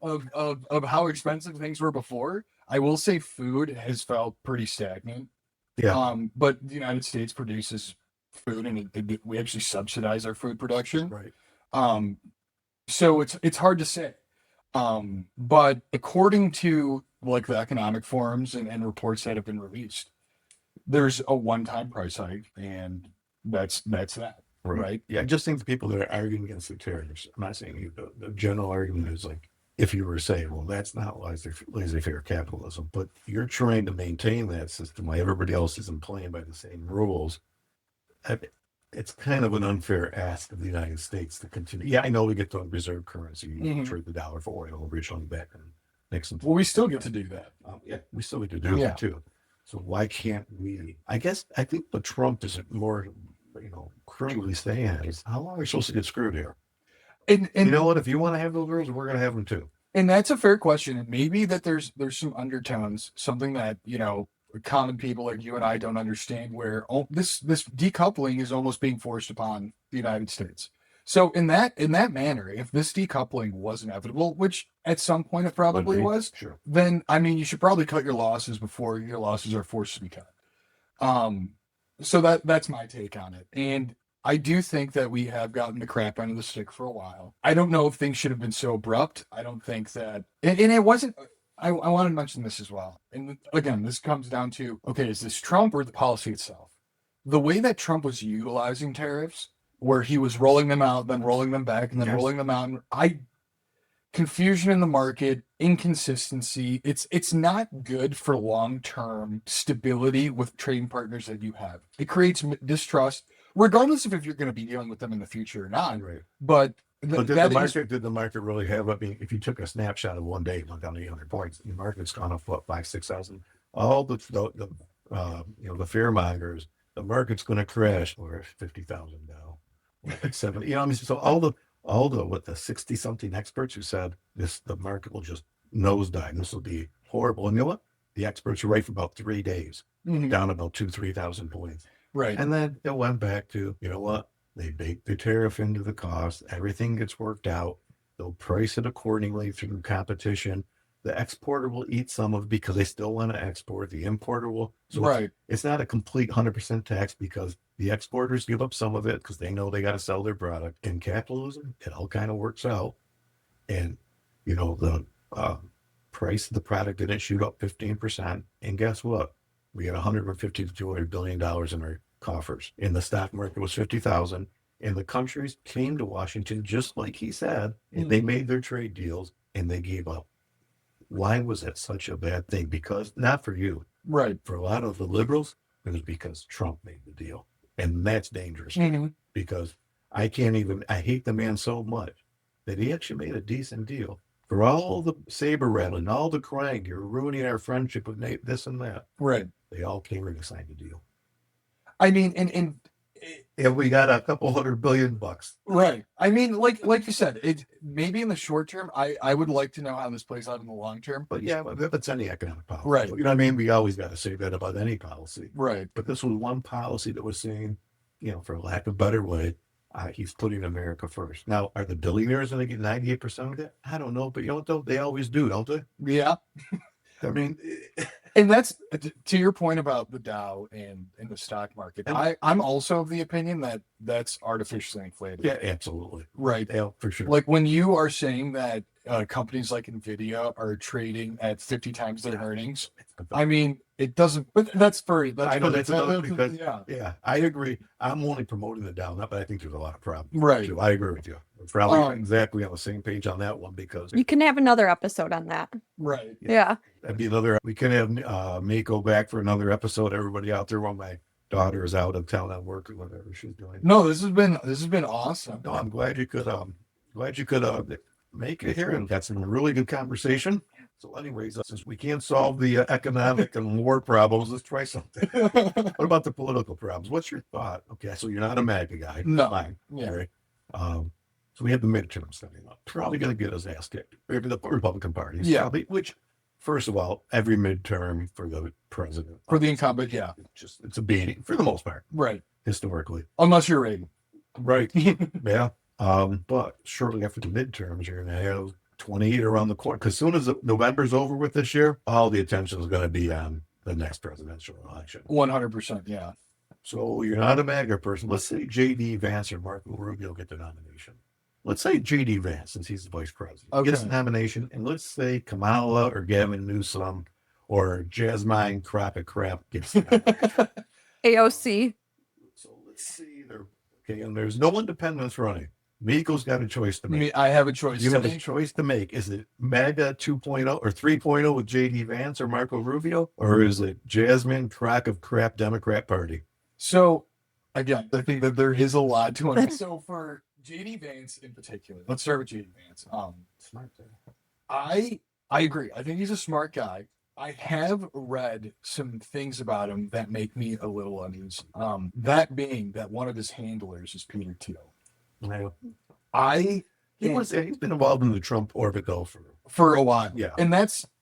of how expensive things were before. I will say food has felt pretty stagnant. Yeah. But the United States produces food, and we actually subsidize our food production. Right. So it's hard to say. But according to like the economic forums and reports that have been released, there's a one-time price hike, and that's that, right? Yeah. I just think the people that are arguing against the tariffs, I'm not saying you, the general argument is like, if you were to say, well, that's not laissez-faire capitalism, but you're trying to maintain that system while everybody else isn't playing by the same rules. It's kind of an unfair ask of the United States to continue. Yeah, I know we get the reserve currency, trade the dollar for oil originally back in Nixon. Well, we still get to do that. Yeah, we still get to do that too. So why can't we? I think what Trump is more, currently saying is, how long are we supposed to get screwed here? And you know what? If you want to have those rules, we're going to have them too. And that's a fair question. And maybe that there's some undertones, something that, common people like you and I don't understand, where this decoupling is almost being forced upon the United States. So in that manner, if this decoupling was inevitable, which at some point it probably was, sure, then I mean, you should probably cut your losses before your losses are forced to be cut. So that's my take on it. And I do think that we have gotten the crap end of the stick for a while. I don't know if things should have been so abrupt. I don't think that, and it wasn't. I want to mention this as well. And again, this comes down to, okay, is this Trump or the policy itself? The way that Trump was utilizing tariffs, where he was rolling them out, then rolling them back, and then rolling them out, confusion in the market, inconsistency. It's not good for long-term stability with trading partners that you have. It creates distrust, regardless of if you're going to be dealing with them in the future or not. right? But did the market really have? I mean, if you took a snapshot of one day, it went down to 800 points. The market's gone up what, 5,000-6,000. All the fear mongers, the market's going to crash, or 50,000 now, like 70. So all the what the 60 something experts who said the market will just nosedive. This will be horrible. And you know what? The experts were right for about 3 days, down about 2,000-3,000 points. Right. And then it went back to, you know what? They bake the tariff into the cost. Everything gets worked out. They'll price it accordingly through competition. The exporter will eat some of it because they still want to export. The importer will. So it's not a complete 100% tax, because the exporters give up some of it because they know they got to sell their product. In capitalism, it all kind of works out. And, the price of the product didn't shoot up 15%. And guess what? We got $150 to $200 billion in our coffers. In the stock market was 50,000. And the countries came to Washington, just like he said, and they made their trade deals and they gave up. Why was it such a bad thing? Because not for you. Right. For a lot of the liberals, it was because Trump made the deal. And that's dangerous, because I hate the man so much that he actually made a decent deal. For all the saber rattling, all the crying, you're ruining our friendship with Nate, this and that. Right. They all came in and signed the deal. I mean, and we got a couple $100 billion. Right. I mean, like you said, it maybe in the short term, I would like to know how this plays out in the long term. But yeah, that's any economic policy. Right. You know what I mean? We always got to say that about any policy. Right. But this was one policy that was saying, for lack of a better way, he's putting America first. Now, are the billionaires going to get 98% of that? I don't know, but you know what, though? They always do, don't they? Yeah. I mean, and that's to your point about the Dow and the stock market. I'm also of the opinion that that's artificially inflated. Yeah, absolutely. Right. Yeah, for sure. Like when you are saying that companies like Nvidia are trading at 50 times their earnings, I mean, it doesn't. But that's for that's. I know that's another because, yeah, I agree. I'm only promoting the Dow, but I think there's a lot of problems. Right. I agree with you. We're probably exactly on the same page on that one, because You can have another episode on that. Right. Yeah. That'd be another. We can have Mako back for another episode. Everybody out there, while my daughter is out of town on work or whatever she's doing. No, this has been awesome. No, I'm glad you could make it here and got some really good conversation. So anyways, since we can't solve the economic and war problems, let's try something. What about the political problems? What's your thought? Okay, so you're not a MAGA guy. No. Fine. Yeah. Right. So we have the midterms coming up. Probably going to get his ass kicked. Maybe the Republican Party. Yeah. Probably, which First of all, every midterm for the president. For the incumbent, yeah. It's a beating for the most part, Right. historically. Unless you're Reagan. Right. Yeah. But shortly after the midterms, you're going to have 28 around the corner. Because as soon as November's over with this year, all the attention is going to be on the next presidential election. 100%, yeah. So you're not a MAGA person. Let's say J.D. Vance or Marco Rubio get the nomination. Let's say J.D. Vance, since he's the vice president, gets the nomination. And let's say Kamala or Gavin Newsom or Jasmine Crap gets the nomination. AOC. So let's see. Okay, and there's no independents running. Miko's got a choice to make. I have a choice. You have a choice to make. Is it MAGA 2.0 or 3.0 with J.D. Vance or Marco Rubio? Or is it Jasmine Crock of Crap Democrat Party? So, again, I think that there is a lot to it. So, for J.D. Vance in particular, let's start with J.D. Vance. Smart. I agree. I think he's a smart guy. I have read some things about him that make me a little uneasy. That being that one of his handlers is Peter Thiel. Yeah. He's been involved in the Trump orbit though for a while. Yeah. And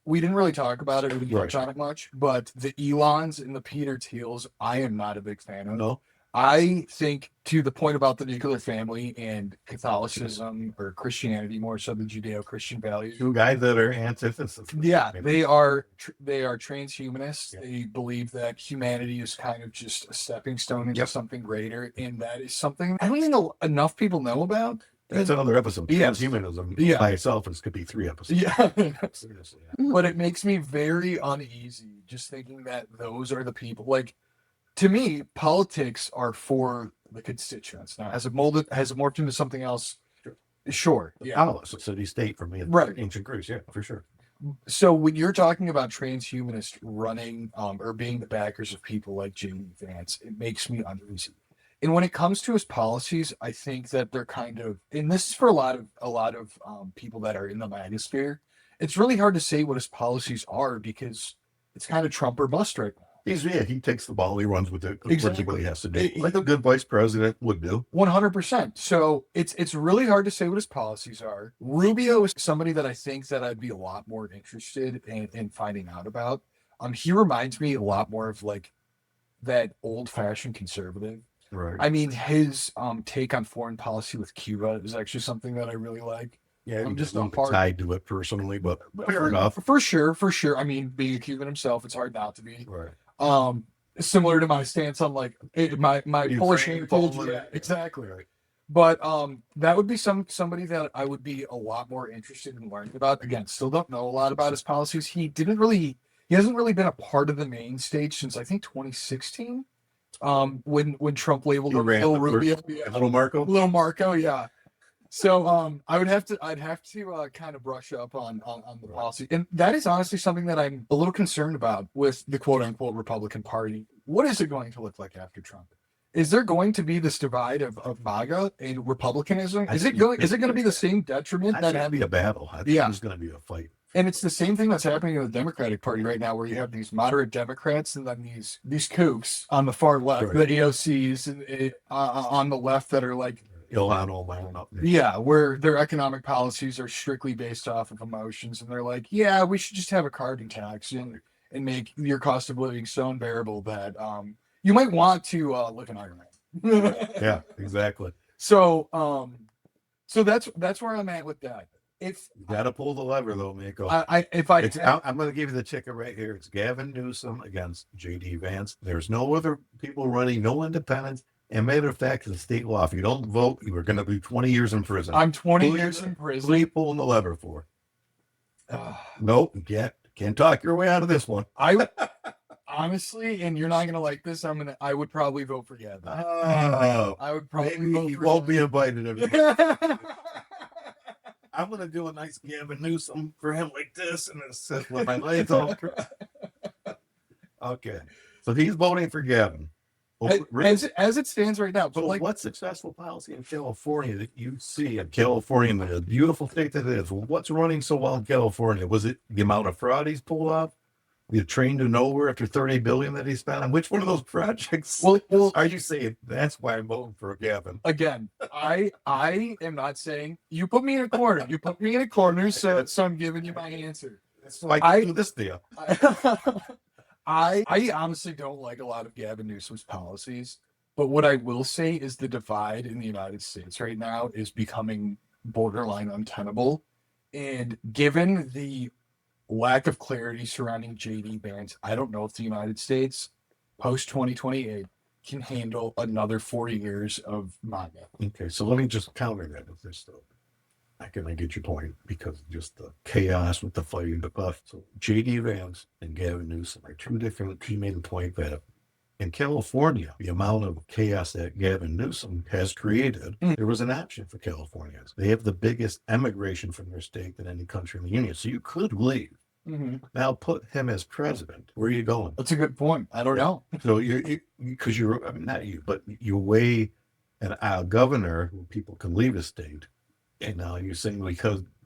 we didn't really talk about it. We didn't touch Right. on it much, but the Elons and the Peter Thiels, I am not a big fan of. No. I think to the point about the nuclear family and Catholicism or Christianity, more so the Judeo-Christian values. Two guys that are antithesis. Yeah, they are transhumanists. Yeah. They believe that humanity is kind of just a stepping stone into something greater, and that is something I don't even know enough people know about. That's another episode. Yes. Transhumanism by itself could be 3 episodes. Yeah. Seriously. But it makes me very uneasy just thinking that those are the people. Like, to me, politics are for the constituents. Now, has it morphed into something else? Sure. Yeah. Palace, city state for me. Right. Ancient Greece. Yeah, for sure. So when you're talking about transhumanists running or being the backers of people like J.D. Vance, it makes me uneasy. And when it comes to his policies, I think that they're kind of, and this is for a lot of people that are in the MAGA sphere, it's really hard to say what his policies are because it's kind of Trump or bust right now. He takes the ball, he runs with it. Exactly. What he has to do, like a good vice president would do. 100%. So it's really hard to say what his policies are. Rubio is somebody that I think that I'd be a lot more interested in finding out about. He reminds me a lot more of like that old-fashioned conservative. Right. I mean, his take on foreign policy with Cuba is actually something that I really like. Yeah, I'm just not tied to it personally, but fair enough. For sure. I mean, being a Cuban himself, it's hard not to be. Right. Similar to my stance on like my Polish heritage. Yeah, exactly. Right. But that would be somebody that I would be a lot more interested in learning about. Again, still don't know a lot about his policies. He hasn't really been a part of the main stage since I think 2016. When Trump labeled him Little Rubio, Little Marco, yeah. So I'd have to kind of brush up on the policy, and that is honestly something that I'm a little concerned about with the quote unquote Republican Party. What is it going to look like after Trump? Is there going to be this divide of MAGA and Republicanism? Is it going to be the same detriment that had to be a battle? I think there's going to be a fight. And it's the same thing that's happening in the Democratic Party right now, where you have these moderate Democrats and then these kooks on the far left, the AOCs, and on the left that are like where their economic policies are strictly based off of emotions, and they're like, yeah, we should just have a carbon tax and make your cost of living so unbearable that you might want to live in Ireland. Yeah, exactly. So that's where I'm at with that. If you gotta pull the lever though, Miko. I'm going to give you the ticket right here. It's Gavin Newsom against J.D. Vance. There's no other people running, no independents. And matter of fact, the state law, if you don't vote, you are going to be 20 years in prison. I'm 20 years in prison. Who are you pulling the lever for? Nope, can't talk your way out of this one. I honestly, and you're not going to like this, I would probably vote for Gavin. I would probably vote for won't be invited. I'm going to do a nice Gavin Newsom for him like this, and it's with my legs all crossed. Okay, so he's voting for Gavin. As it stands right now. But what successful policy in California that you see in California, the beautiful state that it is? What's running so well in California? Was it the amount of fraud he's pulled off? The train to nowhere after $30 billion that he spent on which one of those projects? Well, are you saying that's why I'm voting for Gavin? Again, I am not saying you put me in a corner. You put me in a corner, so I'm giving you my answer. That's why I do this deal. I honestly don't like a lot of Gavin Newsom's policies, but what I will say is the divide in the United States right now is becoming borderline untenable. And given the lack of clarity surrounding JD Vance, I don't know if the United States post 2028 can handle another 40 years of MAGA. Okay, so let me just counter that with this though. I get your point because just the chaos with the fighting the buff. So JD Vance and Gavin Newsom are two different. He made a point that in California, the amount of chaos that Gavin Newsom has created, there was an option for Californians. They have the biggest emigration from their state than any country in the union. So you could leave. Now put him as president. Where are you going? That's a good point. I don't know. So because you're, I mean, not you, but you weigh a governor who people can leave the state. And now you're saying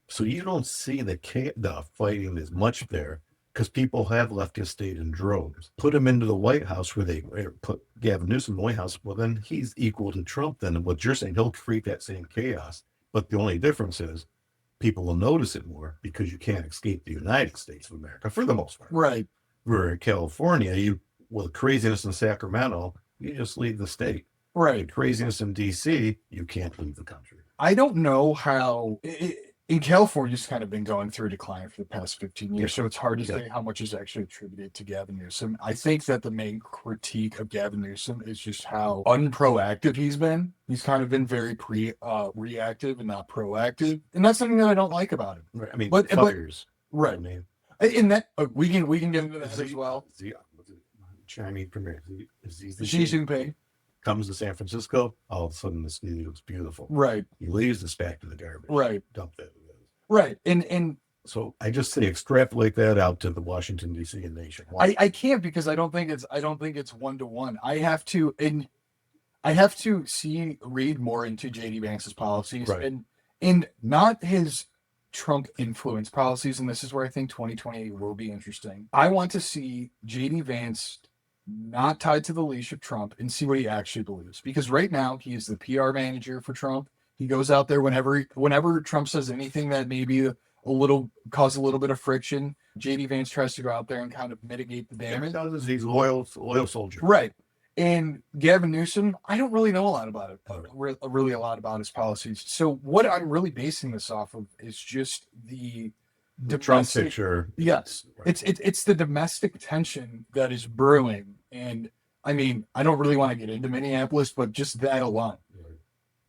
so you don't see the fighting as much there because people have left his state in droves. Put him into the White House where they put Gavin Newsom in the White House. Well, then he's equal to Trump. Then what you're saying, he'll create that same chaos. But the only difference is people will notice it more because you can't escape the United States of America for the most part. Right. Where in California, with craziness in Sacramento, you just leave the state. Right. The craziness in DC, you can't leave the country. I don't know how in California, it's kind of been going through a decline for the past 15 years. So it's hard to say how much is actually attributed to Gavin Newsom. I think that the main critique of Gavin Newsom is just how unproactive he's been. He's kind of been very reactive and not proactive. And that's something that I don't like about him. Right. I mean, But- fires. Right. I mean, And that we can get into that as well. The Chinese premier, Xi Jinping. comes to San Francisco, all of a sudden the city looks beautiful. Right. He leaves this back to the garbage. Right. Dump that. Right. And So I just say extrapolate that out to the Washington D.C. and nationwide. I can't because I don't think it's one-to-one. I have to read more into JD Vance's policies Right. and not his Trump influence policies. And this is where I think 2028 will be interesting. I want to see JD Vance not tied to the leash of Trump and see what he actually believes. Because right now he is the PR manager for Trump. He goes out there whenever Trump says anything that maybe cause a little bit of friction. JD Vance tries to go out there and kind of mitigate the damage. He's a loyal soldier. Right. And Gavin Newsom, I don't really know a lot about it, really a lot about his policies. So what I'm really basing this off of is just the Trump picture. Yes. Right. It's the domestic tension that is brewing. And I mean, I don't really want to get into Minneapolis, but just that alone. Right.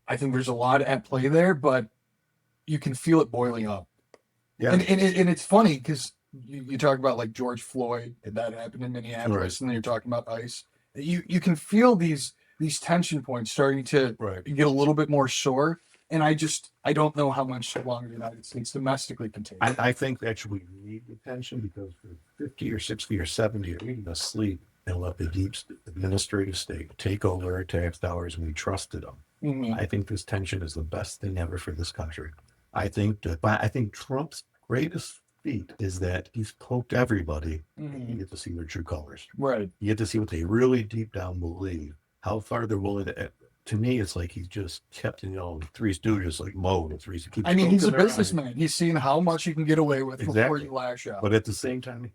I think there's a lot at play there, but you can feel it boiling up. Yeah. And it's funny because you talk about like George Floyd, and that happened in Minneapolis, Right. and then you're talking about ICE. You can feel these tension points starting to Right. get a little bit more sore. And I don't know how much longer the United States domestically can take. I think actually we need the tension because for 50 or 60 or 70, we need to sleep and let the deep administrative state take over our tax dollars and we trusted them. Mhm. I think this tension is the best thing ever for this country. I think Trump's greatest feat is that he's poked everybody. Mhm. You get to see their true colors. Right. You get to see what they really deep down believe, how far they're willing to. To me, it's like he's just kept, Three Stooges, like Mo. I mean, he's a businessman. He's seen how much he can get away with before Exactly. you lash out. But at the same time,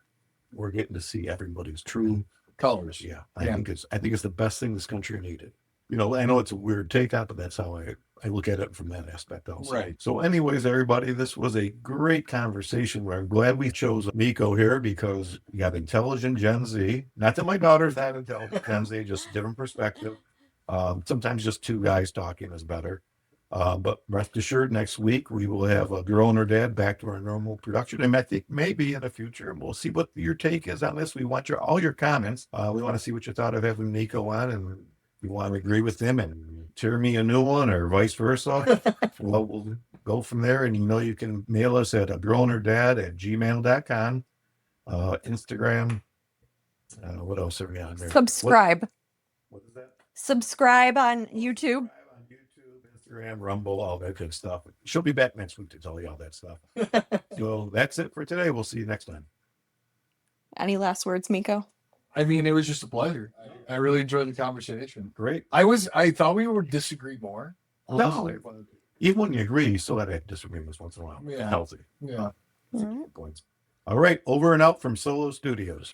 we're getting to see everybody's true Colors. Yeah, I think it's the best thing this country needed. I know it's a weird take on, but that's how I look at it from that aspect also. Right. So anyways, everybody, this was a great conversation. I'm glad we chose Miko here because you got intelligent Gen Z. Not that my daughter's not intelligent Gen Z, just a different perspective. Sometimes just two guys talking is better. But rest assured, next week we will have a girl and her dad back to our normal production. And I think maybe in the future, we'll see what your take is on this. We want all your comments. We want to see what you thought of having Nico on, and you want to agree with him and tear me a new one or vice versa. Well, we'll go from there. And you can mail us at agirlandherdad@gmail.com. Instagram. What else are we on there? Subscribe. What is that? Subscribe on YouTube. On YouTube, Instagram, Rumble, all that good stuff. She'll be back next week to tell you all that stuff. So that's it for today. We'll see you next time. Any last words, Miko? I mean, it was just a pleasure. I really enjoyed the conversation. Great. I thought we would disagree more. No. honestly, but- Even when you agree, you still got to have disagreements once in a while. Yeah. Healthy. Yeah. All right. Points. All right, over and out from Solo Studios.